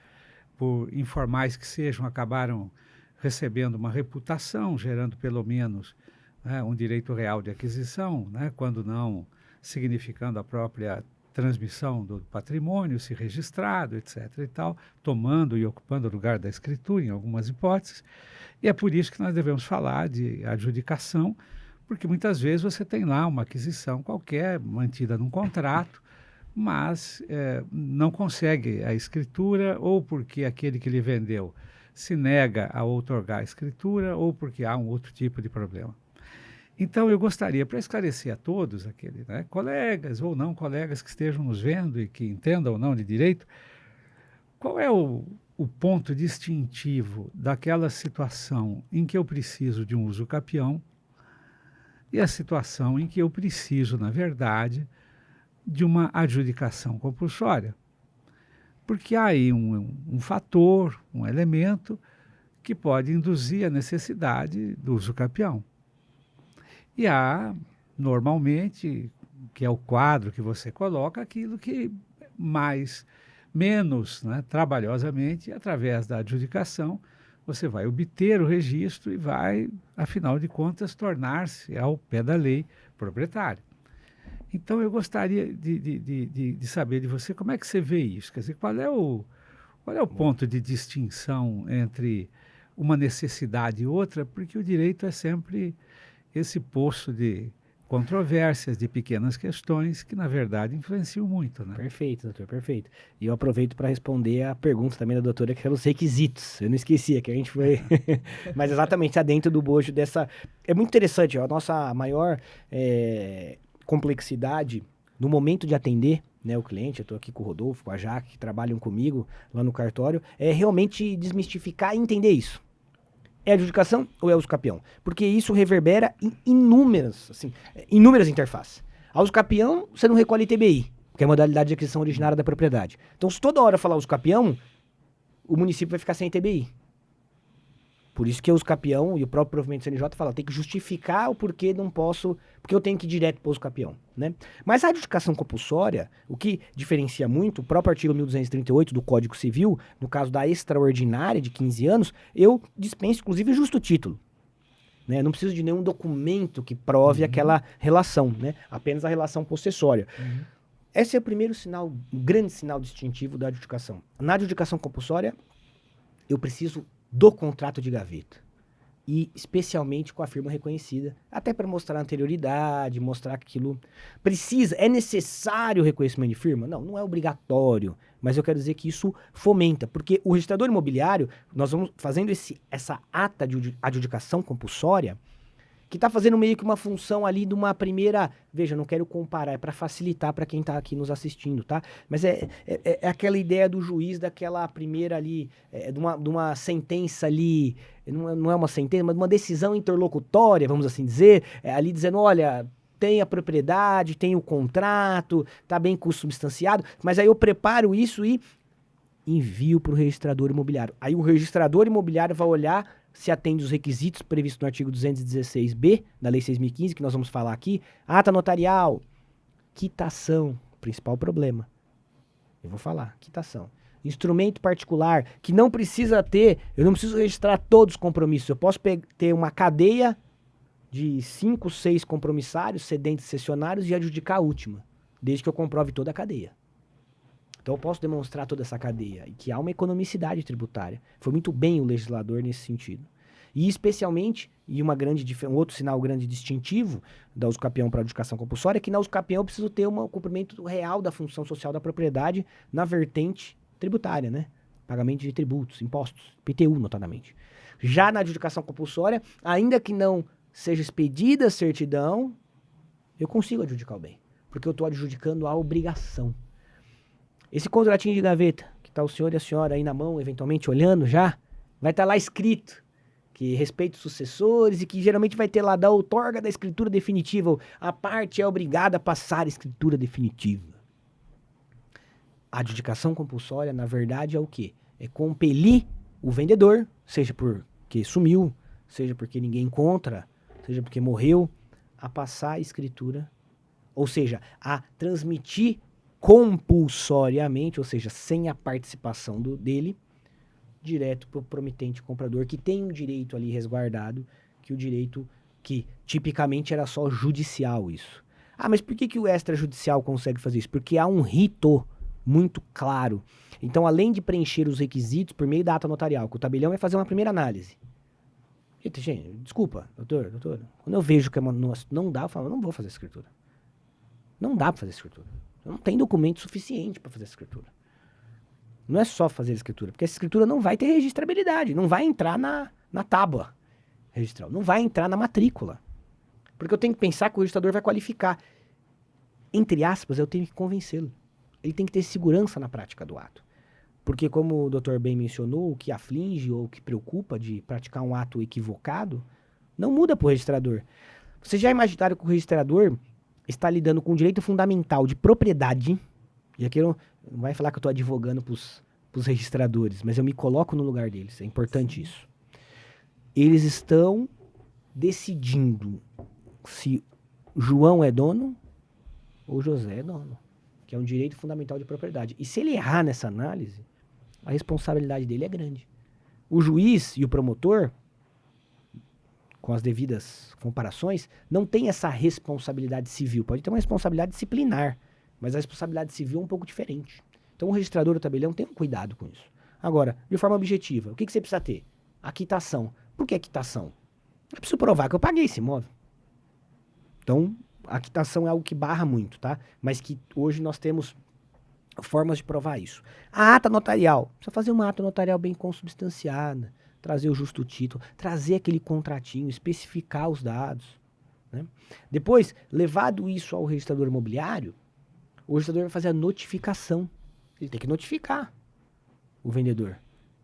por informais que sejam, acabaram recebendo uma reputação, gerando pelo menos, né, um direito real de aquisição, né, quando não significando a própria transmissão do patrimônio, se registrado, etc. e tal, tomando e ocupando o lugar da escritura em algumas hipóteses. E é por isso que nós devemos falar de adjudicação, porque muitas vezes você tem lá uma aquisição qualquer, mantida num contrato, mas não consegue a escritura, ou porque aquele que lhe vendeu se nega a outorgar a escritura, ou porque há um outro tipo de problema. Então, eu gostaria, para esclarecer a todos, né, colegas ou não colegas que estejam nos vendo e que entendam ou não de direito, qual é o ponto distintivo daquela situação em que eu preciso de um uso capião e a situação em que eu preciso, na verdade, de uma adjudicação compulsória. Porque há aí um fator, um elemento que pode induzir a necessidade do uso capião. E há, normalmente, que é o quadro que você coloca, aquilo que menos, né, trabalhosamente, através da adjudicação, você vai obter o registro e vai, afinal de contas, tornar-se, ao pé da lei, proprietário. Então, eu gostaria de saber de você como é que você vê isso. Quer dizer, qual é o ponto de distinção entre uma necessidade e outra, porque o direito é sempre esse poço de controvérsias, de pequenas questões que, na verdade, influenciam muito, né? Perfeito, doutor, perfeito. E eu aproveito para responder a pergunta também da doutora, que eram os requisitos. Eu não esquecia que a gente foi... Mas exatamente, está dentro do bojo dessa... É muito interessante, ó, a nossa maior complexidade no momento de atender, né, o cliente, eu estou aqui com o Rodolfo, com a Jaque, que trabalham comigo lá no cartório, é realmente desmistificar e entender isso. É adjudicação ou é uso capião? Porque isso reverbera em inúmeras interfaces. A uso capião, você não recolhe ITBI, que é a modalidade de aquisição originária da propriedade. Então, se toda hora falar uso capião, o município vai ficar sem ITBI. Por isso que o uso capião e o próprio provimento do CNJ fala, tem que justificar o porquê não posso, porque eu tenho que ir direto para o uso capião, né? Mas a adjudicação compulsória, o que diferencia muito, o próprio artigo 1238 do Código Civil, no caso da extraordinária de 15 anos, eu dispenso, inclusive, justo título. Né? Não preciso de nenhum documento que prove aquela relação, né? Apenas a relação possessória. Esse é o primeiro sinal, um grande sinal distintivo da adjudicação. Na adjudicação compulsória, eu preciso do contrato de gaveta. E especialmente com a firma reconhecida, até para mostrar a anterioridade, mostrar que aquilo é necessário o reconhecimento de firma? Não, não é obrigatório, mas eu quero dizer que isso fomenta, porque o registrador imobiliário, nós vamos fazendo essa ata de adjudicação compulsória, que está fazendo meio que uma função ali de uma primeira... Veja, não quero comparar, é para facilitar para quem está aqui nos assistindo, tá? Mas é aquela ideia do juiz, daquela primeira ali, de uma sentença ali, não é uma sentença, mas de uma decisão interlocutória, vamos assim dizer, ali dizendo, olha, tem a propriedade, tem o contrato, está bem consubstanciado, mas aí eu preparo isso e envio para o registrador imobiliário. Aí o registrador imobiliário vai olhar se atende os requisitos previstos no artigo 216b da Lei 6.015, que nós vamos falar aqui, ata notarial, quitação, principal problema. Eu vou falar, quitação. Instrumento particular, que não precisa ter, eu não preciso registrar todos os compromissos, eu posso ter uma cadeia de 5, 6 compromissários, cedentes e cessionários e adjudicar a última, desde que eu comprove toda a cadeia. Então eu posso demonstrar toda essa cadeia e que há uma economicidade tributária. Foi muito bem o legislador nesse sentido. E especialmente, e um outro sinal grande distintivo da usucapião para a adjudicação compulsória é que na usucapião eu preciso ter um cumprimento real da função social da propriedade na vertente tributária, né? Pagamento de tributos, impostos, IPTU notadamente. Já na adjudicação compulsória, ainda que não seja expedida a certidão, eu consigo adjudicar o bem, porque eu estou adjudicando a obrigação. Esse contratinho de gaveta, que está o senhor e a senhora aí na mão, eventualmente olhando já, vai estar lá escrito que respeita os sucessores e que geralmente vai ter lá da outorga da escritura definitiva. A parte é obrigada a passar a escritura definitiva. A adjudicação compulsória, na verdade, é o quê? É compelir o vendedor, seja porque sumiu, seja porque ninguém encontra, seja porque morreu, a passar a escritura, ou seja, a transmitir compulsoriamente, ou seja, sem a participação dele, direto para o promitente comprador, que tem um direito ali resguardado, que o direito que tipicamente era só judicial isso. Ah, mas por que o extrajudicial consegue fazer isso? Porque há um rito muito claro. Então, além de preencher os requisitos por meio da ata notarial, que o tabelião vai fazer uma primeira análise. Gente, desculpa, doutor, quando eu vejo que não dá, eu falo, não vou fazer essa escritura. Não dá para fazer essa escritura. Não tem documento suficiente para fazer essa escritura. Não é só fazer a escritura, porque essa escritura não vai ter registrabilidade, não vai entrar na tábua registral, não vai entrar na matrícula. Porque eu tenho que pensar que o registrador vai qualificar. Entre aspas, eu tenho que convencê-lo. Ele tem que ter segurança na prática do ato. Porque, como o doutor bem mencionou, o que aflige ou o que preocupa de praticar um ato equivocado, não muda para o registrador. Vocês já imaginaram que o registrador está lidando com o direito fundamental de propriedade? E aqui não vai falar que eu estou advogando para os registradores, mas eu me coloco no lugar deles. É importante isso. Eles estão decidindo se João é dono ou José é dono, que é um direito fundamental de propriedade. E se ele errar nessa análise, a responsabilidade dele é grande. O juiz e o promotor, com as devidas comparações, não tem essa responsabilidade civil. Pode ter uma responsabilidade disciplinar, mas a responsabilidade civil é um pouco diferente. Então o registrador do tabelião tem um cuidado com isso. Agora, de forma objetiva, o que você precisa ter? A quitação. Por que a quitação? Eu preciso provar que eu paguei esse imóvel. Então, a quitação é algo que barra muito, tá? Mas que hoje nós temos formas de provar isso. A ata notarial. Precisa fazer uma ata notarial bem consubstanciada, trazer o justo título, trazer aquele contratinho, especificar os dados, né? Depois, levado isso ao registrador imobiliário, o registrador vai fazer a notificação. Ele tem que notificar o vendedor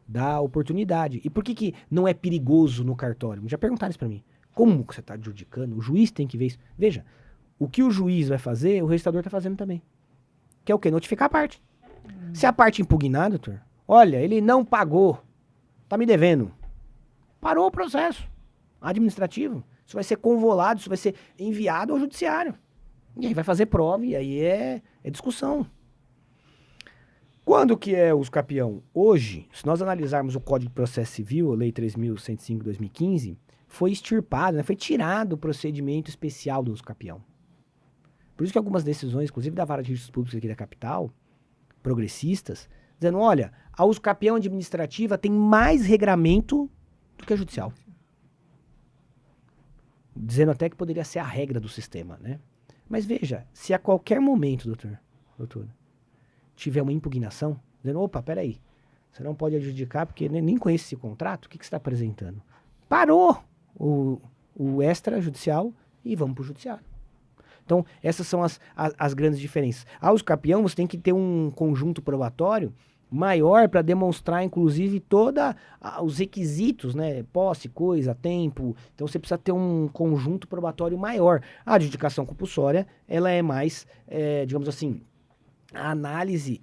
da oportunidade. E por que não é perigoso no cartório? Já perguntaram isso para mim. Como que você está adjudicando? O juiz tem que ver isso. Veja, o que o juiz vai fazer, o registrador está fazendo também. Que é o quê? Notificar a parte. Se a parte impugnar, doutor, olha, ele não pagou, tá me devendo. Parou o processo administrativo. Isso vai ser convolado, isso vai ser enviado ao judiciário. E aí vai fazer prova, e aí é discussão. Quando que é uso capião? Hoje, se nós analisarmos o Código de Processo Civil, a Lei 3.105 de 2015, foi extirpado, né, foi tirado o procedimento especial do uso capião. Por isso que algumas decisões, inclusive da Vara de Registros Públicos aqui da capital, progressistas, dizendo, olha, a uso capião administrativa tem mais regramento do que a judicial. Dizendo até que poderia ser a regra do sistema, né? Mas veja, se a qualquer momento, doutor, tiver uma impugnação, dizendo, opa, peraí, você não pode adjudicar porque nem conhece esse contrato, o que você está apresentando? Parou o extrajudicial e vamos para o judiciário. Então, essas são as grandes diferenças. A uso capião, você tem que ter um conjunto probatório maior para demonstrar, inclusive, todos os requisitos, né? Posse, coisa, tempo. Então, você precisa ter um conjunto probatório maior. A adjudicação compulsória, ela é mais, digamos assim, a análise,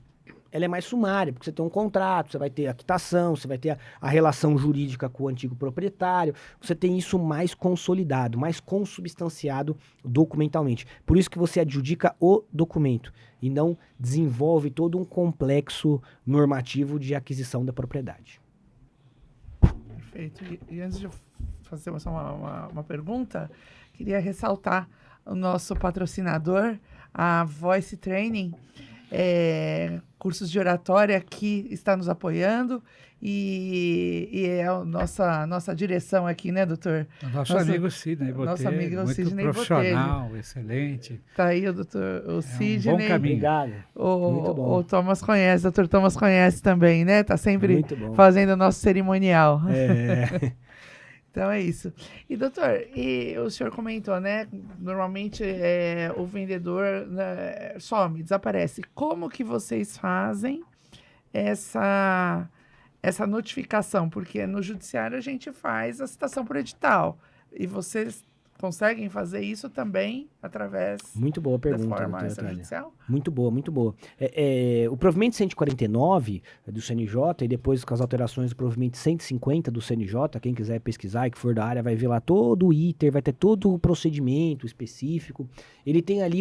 ela é mais sumária, porque você tem um contrato, você vai ter a quitação, você vai ter a relação jurídica com o antigo proprietário, você tem isso mais consolidado, mais consubstanciado documentalmente. Por isso que você adjudica o documento e não desenvolve todo um complexo normativo de aquisição da propriedade. Perfeito. E antes de fazer só uma pergunta, queria ressaltar o nosso patrocinador, a Voice Training, cursos de oratória que está nos apoiando e é a nossa direção aqui, né, doutor? Nosso amigo Sidney Botelho, nosso amigo muito Sidney profissional, Botelho. Excelente. Tá aí o doutor, o Sidney. Um bom caminho. Obrigado. Muito bom. O Thomas conhece, o doutor Thomas conhece também, né? Tá sempre fazendo o nosso cerimonial. Então é isso. E doutor, o senhor comentou, né? Normalmente o vendedor, né, some, desaparece. Como que vocês fazem essa notificação? Porque no judiciário a gente faz a citação por edital. E vocês conseguem fazer isso também através Muito boa da pergunta, forma doutora Tânia. extrajudicial? Muito boa, muito boa. O provimento 149 do CNJ e depois com as alterações do provimento 150 do CNJ, quem quiser pesquisar e que for da área vai ver lá todo o ITER, vai ter todo o procedimento específico. Ele tem ali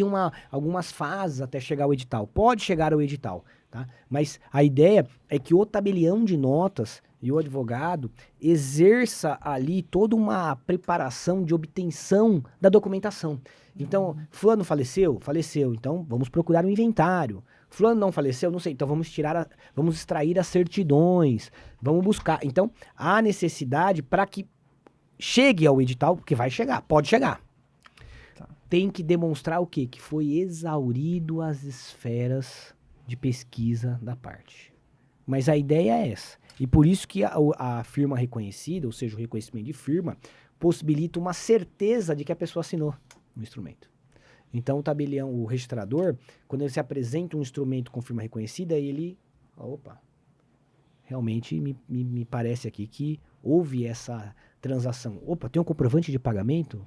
algumas fases até chegar ao edital. Pode chegar ao edital, tá? Mas a ideia é que o tabelião de notas e o advogado exerça ali toda uma preparação de obtenção da documentação. Então, fulano faleceu? Faleceu. Então, vamos procurar um inventário. Fulano não faleceu? Não sei. Então, vamos extrair as certidões, vamos buscar. Então, há necessidade para que chegue ao edital, porque vai chegar, pode chegar. Tá. Tem que demonstrar o quê? Que foi exaurido as esferas de pesquisa da parte. Mas a ideia é essa. E por isso que a firma reconhecida, ou seja, o reconhecimento de firma, possibilita uma certeza de que a pessoa assinou o instrumento. Então, o tabelião, o registrador, quando ele se apresenta um instrumento com firma reconhecida, ele... Opa, realmente me parece aqui que houve essa transação. Opa, tem um comprovante de pagamento?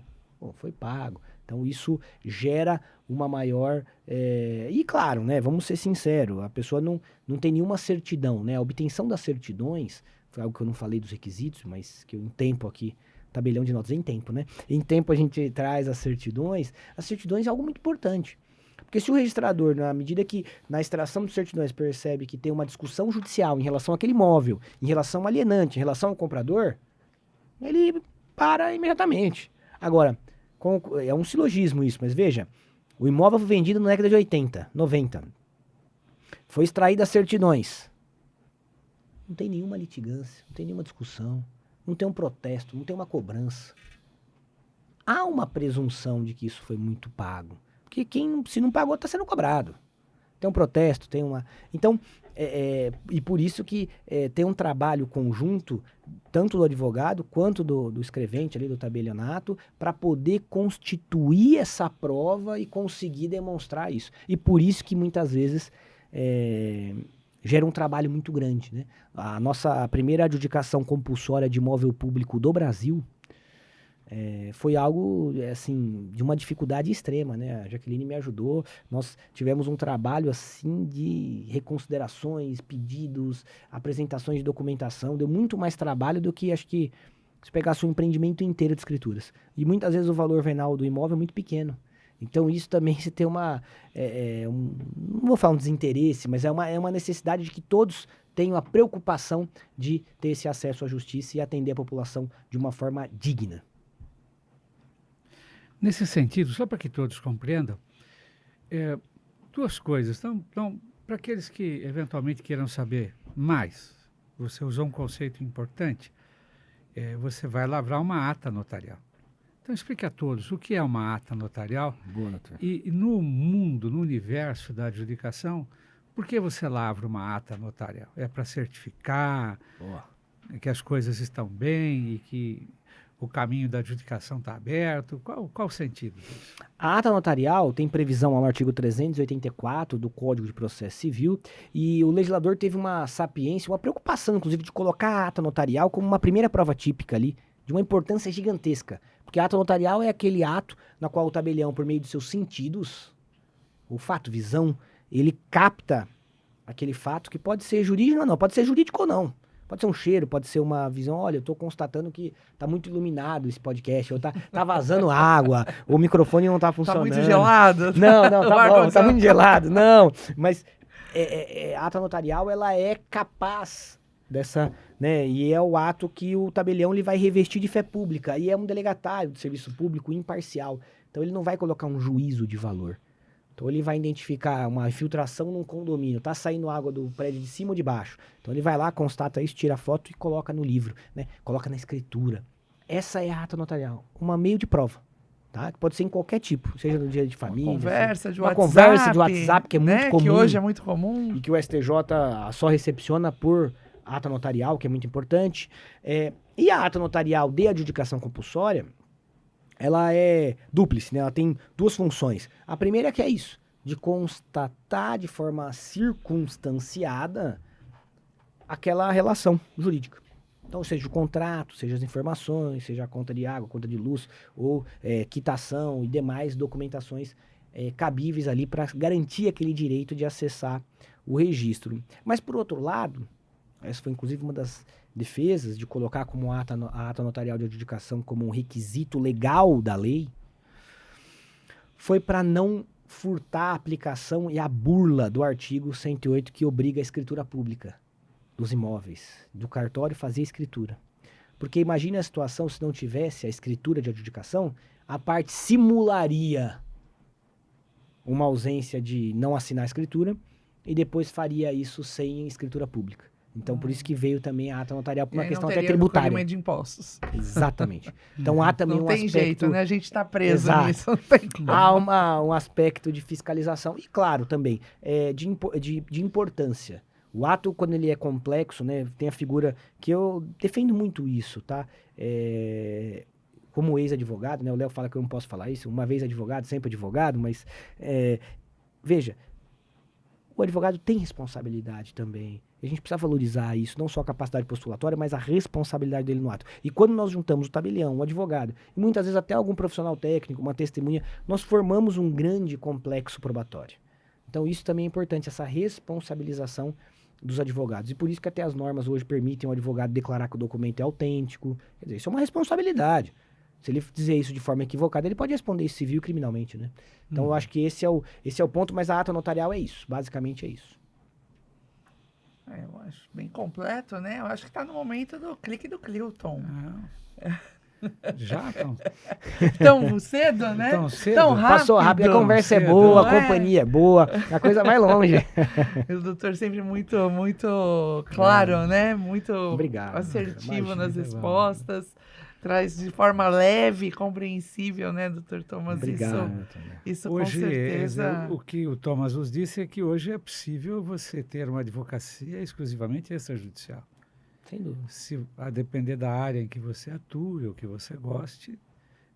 Foi pago. Então, isso gera uma maior... E, claro, né, vamos ser sinceros, a pessoa não tem nenhuma certidão, né? A obtenção das certidões, foi algo que eu não falei dos requisitos, mas que eu em tempo aqui, tabelião de notas em tempo, né? Em tempo a gente traz as certidões é algo muito importante. Porque se o registrador, na medida que na extração de certidões percebe que tem uma discussão judicial em relação àquele imóvel, em relação ao alienante, em relação ao comprador, ele para imediatamente. Agora, é um silogismo isso, mas veja, o imóvel foi vendido na década de 80, 90. Foi extraídas certidões. Não tem nenhuma litigância, não tem nenhuma discussão, não tem um protesto, não tem uma cobrança. Há uma presunção de que isso foi muito pago. Porque se não pagou, está sendo cobrado. Tem um protesto, tem uma... Então, e por isso que tem um trabalho conjunto, tanto do advogado quanto do escrevente ali, do tabelionato, para poder constituir essa prova e conseguir demonstrar isso. E por isso que muitas vezes gera um trabalho muito grande, né? A nossa primeira adjudicação compulsória de imóvel público do Brasil foi algo, assim, de uma dificuldade extrema, né? A Jaqueline me ajudou, nós tivemos um trabalho, assim, de reconsiderações, pedidos, apresentações de documentação, deu muito mais trabalho do que, acho que, se pegasse um empreendimento inteiro de escrituras. E muitas vezes o valor venal do imóvel é muito pequeno. Então, isso também se tem não vou falar um desinteresse, mas é uma necessidade de que todos tenham a preocupação de ter esse acesso à justiça e atender a população de uma forma digna. Nesse sentido, só para que todos compreendam, duas coisas. Então, para aqueles que eventualmente queiram saber mais, você usou um conceito importante, você vai lavrar uma ata notarial. Então, explique a todos o que é uma ata notarial. Boa, doutor. E no mundo, no universo da adjudicação, por que você lavra uma ata notarial? É para certificar que as coisas estão bem e que o caminho da adjudicação está aberto? Qual o sentido disso? A ata notarial tem previsão no artigo 384 do Código de Processo Civil e o legislador teve uma sapiência, uma preocupação, inclusive, de colocar a ata notarial como uma primeira prova típica ali, de uma importância gigantesca. Porque a ata notarial é aquele ato na qual o tabelião, por meio de seus sentidos, olfato, visão, ele capta aquele fato que pode ser jurídico ou não, pode ser jurídico ou não. Pode ser um cheiro, pode ser uma visão, olha, eu estou constatando que está muito iluminado esse podcast, ou tá vazando água, o microfone não está funcionando. Está muito gelado. Não, tá bom, está muito gelado, não. Mas a ata notarial, ela é capaz dessa, né, e é o ato que o tabelião ele vai revestir de fé pública, e é um delegatário do serviço público imparcial, então ele não vai colocar um juízo de valor. Então ele vai identificar uma infiltração num condomínio, tá saindo água do prédio de cima ou de baixo. Então ele vai lá, constata isso, tira a foto e coloca no livro, né? Coloca na escritura. Essa é a ata notarial, um meio de prova, tá? Que pode ser em qualquer tipo, seja no dia de família, uma conversa de WhatsApp, conversa de WhatsApp que é muito comum, que hoje é muito comum e que o STJ só recepciona por ata notarial, que é muito importante. E a ata notarial de adjudicação compulsória, ela é dúplice, né? Ela tem duas funções. A primeira é que é isso, de constatar de forma circunstanciada aquela relação jurídica. Então, seja o contrato, seja as informações, seja a conta de água, conta de luz, ou quitação e demais documentações cabíveis ali para garantir aquele direito de acessar o registro. Mas, por outro lado, essa foi inclusive uma das defesas de colocar como a ata notarial de adjudicação como um requisito legal da lei, foi para não furtar a aplicação e a burla do artigo 108 que obriga a escritura pública dos imóveis, do cartório fazer a escritura. Porque imagine a situação se não tivesse a escritura de adjudicação, a parte simularia uma ausência de não assinar a escritura e depois faria isso sem escritura pública. Então, por isso que veio também a ata notarial por uma questão até tributária. Recolhimento de impostos. Exatamente. Então, há também não um tem aspecto... jeito, né? A gente está preso Exato. nisso. Não tem como. Há um aspecto de fiscalização e, claro, também de importância. O ato, quando ele é complexo, né, tem a figura que eu defendo muito isso, tá? Como ex-advogado, né? O Léo fala que eu não posso falar isso. Uma vez advogado, sempre advogado, mas veja, o advogado tem responsabilidade também. A gente precisa valorizar isso, não só a capacidade postulatória, mas a responsabilidade dele no ato. E quando nós juntamos o tabelião, o advogado, e muitas vezes até algum profissional técnico, uma testemunha, nós formamos um grande complexo probatório. Então isso também é importante, essa responsabilização dos advogados. E por isso que até as normas hoje permitem o advogado declarar que o documento é autêntico. Quer dizer, isso é uma responsabilidade. Se ele dizer isso de forma equivocada, ele pode responder civil e criminalmente, né? Então eu acho que esse é o ponto, mas a ata notarial é isso. Basicamente é isso. Eu acho bem completo, né? Eu acho que está no momento do clique do Clilton. Já, então. Tão cedo, né? Tão cedo. Tão rápido. Passou rápido, a conversa é cedo. boa, Não a companhia é boa, a coisa vai longe. O doutor sempre muito claro, né? Muito Obrigado. assertivo Imagina, nas é bom. respostas. Traz de forma leve e compreensível, né, doutor Thomas? Obrigado. Isso Hoje, com certeza... o que o Thomas nos disse é que hoje é possível você ter uma advocacia exclusivamente extrajudicial. Sem dúvida. Se a depender da área em que você atue ou que você goste,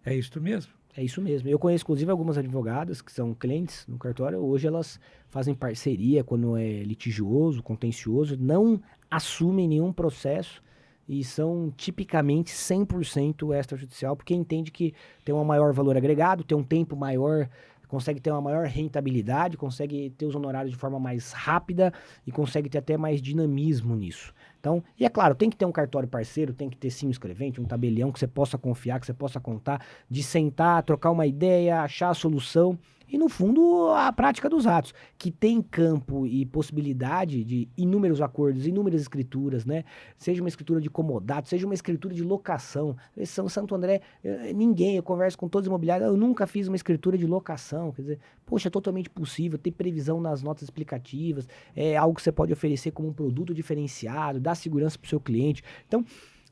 é isto mesmo. É isso mesmo. Eu conheço, inclusive, algumas advogadas que são clientes no cartório. Hoje elas fazem parceria quando é litigioso, contencioso, não assumem nenhum processo e são tipicamente 100% extrajudicial, porque entende que tem um maior valor agregado, tem um tempo maior, consegue ter uma maior rentabilidade, consegue ter os honorários de forma mais rápida e consegue ter até mais dinamismo nisso. Então, e é claro, tem que ter um cartório parceiro, tem que ter sim um escrevente, um tabelião que você possa confiar, que você possa contar, de sentar, trocar uma ideia, achar a solução. E, no fundo, a prática dos atos, que tem campo e possibilidade de inúmeros acordos, inúmeras escrituras, né? Seja uma escritura de comodato, seja uma escritura de locação. São Santo André, eu converso com todos os imobiliários, eu nunca fiz uma escritura de locação. Quer dizer, poxa, é totalmente possível, ter previsão nas notas explicativas, é algo que você pode oferecer como um produto diferenciado, dar segurança para o seu cliente. Então,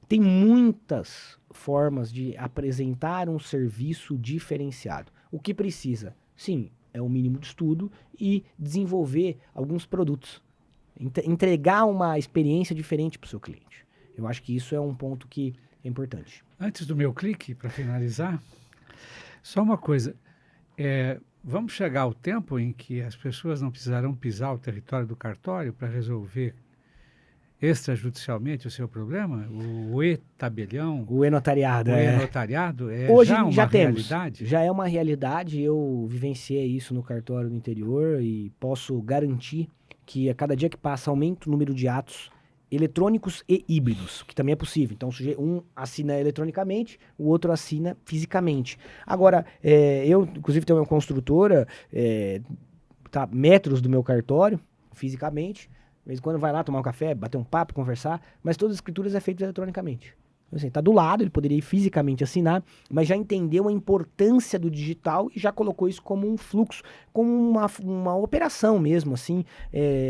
tem muitas formas de apresentar um serviço diferenciado. O que precisa? Sim, é um mínimo de estudo e desenvolver alguns produtos. Entregar uma experiência diferente para o seu cliente. Eu acho que isso é um ponto que é importante. Antes do meu clique, para finalizar, só uma coisa. Vamos chegar ao tempo em que as pessoas não precisarão pisar o território do cartório para resolver extrajudicialmente o seu problema? O e-tabelião, o e-notariado, o e-notariado é hoje já uma já temos, realidade? já é uma realidade. Eu vivenciei isso no cartório do interior e posso garantir que a cada dia que passa aumenta o número de atos eletrônicos e híbridos, que também é possível. Então, um assina eletronicamente, o outro assina fisicamente. Agora, eu, inclusive, tenho uma construtora, tá metros do meu cartório, fisicamente. De vez em quando vai lá tomar um café, bater um papo, conversar, mas todas as escrituras é feito eletronicamente. Assim, tá do lado, ele poderia ir fisicamente assinar, mas já entendeu a importância do digital e já colocou isso como um fluxo, como uma operação mesmo, assim,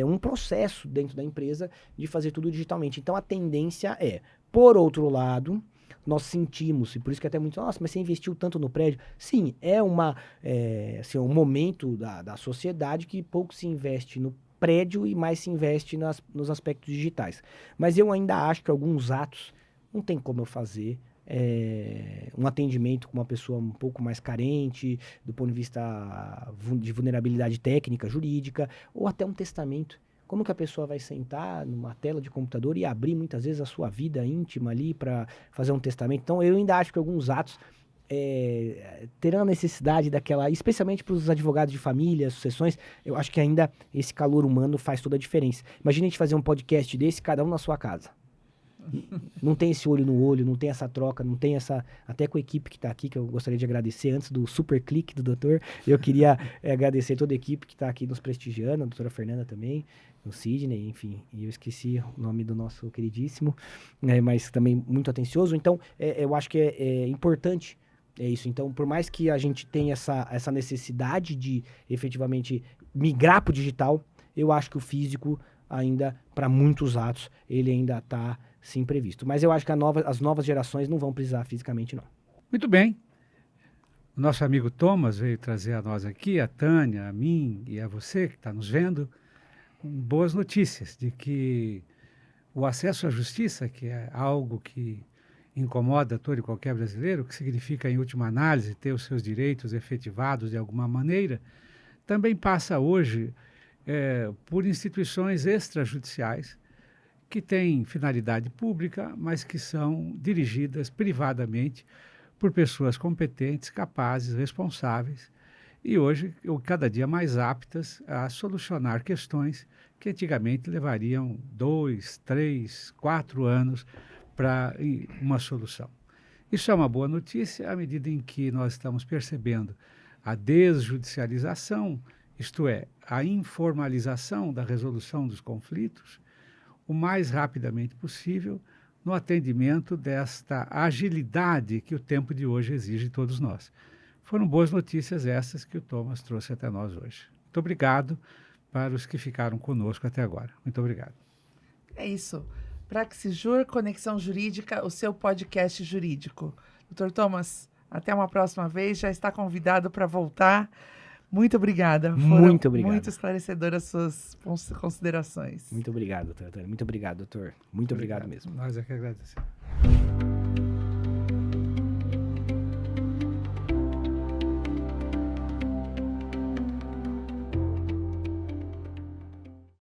um processo dentro da empresa de fazer tudo digitalmente. Então a tendência por outro lado, nós sentimos, e por isso que até muito, nossa, mas você investiu tanto no prédio. Sim, é assim, um momento da sociedade que pouco se investe no prédio e mais se investe nos aspectos digitais. Mas eu ainda acho que alguns atos não tem como eu fazer um atendimento com uma pessoa um pouco mais carente, do ponto de vista de vulnerabilidade técnica, jurídica, ou até um testamento. Como que a pessoa vai sentar numa tela de computador e abrir muitas vezes a sua vida íntima ali para fazer um testamento? Então, eu ainda acho que alguns atos terão a necessidade daquela, especialmente para os advogados de família, sucessões, eu acho que ainda esse calor humano faz toda a diferença. Imagina a gente fazer um podcast desse, cada um na sua casa. Não tem esse olho no olho, não tem essa troca, não tem essa... Até com a equipe que está aqui, que eu gostaria de agradecer antes do super clique do doutor, eu queria agradecer toda a equipe que está aqui nos prestigiando, a doutora Fernanda também, o Sidney, enfim, e eu esqueci o nome do nosso queridíssimo, mas também muito atencioso. Então, eu acho que é importante isso. Então, por mais que a gente tenha essa necessidade de efetivamente migrar para o digital, eu acho que o físico ainda, para muitos atos, ele ainda está sim previsto. Mas eu acho que as novas gerações não vão precisar fisicamente, não. Muito bem. O nosso amigo Thomas veio trazer a nós aqui, a Tânia, a mim e a você que está nos vendo, com boas notícias de que o acesso à justiça, que é algo que incomoda todo e qualquer brasileiro, que significa, em última análise, ter os seus direitos efetivados de alguma maneira, também passa hoje por instituições extrajudiciais que têm finalidade pública, mas que são dirigidas privadamente por pessoas competentes, capazes, responsáveis e hoje, cada dia mais aptas a solucionar questões que antigamente levariam 2, 3, 4 anos para uma solução. Isso é uma boa notícia à medida em que nós estamos percebendo a desjudicialização, isto é, a informalização da resolução dos conflitos, o mais rapidamente possível, no atendimento desta agilidade que o tempo de hoje exige de todos nós. Foram boas notícias essas que o Thomas trouxe até nós hoje. Muito obrigado para os que ficaram conosco até agora. Muito obrigado. É isso. Praxisjur, Conexão Jurídica, o seu podcast jurídico. Dr. Thomas, até uma próxima vez. Já está convidado para voltar. Muito obrigada. Muito obrigado. Muito esclarecedoras suas considerações. Muito obrigado, doutor. Muito obrigado, doutor. Muito obrigado mesmo. Nós é que agradecemos.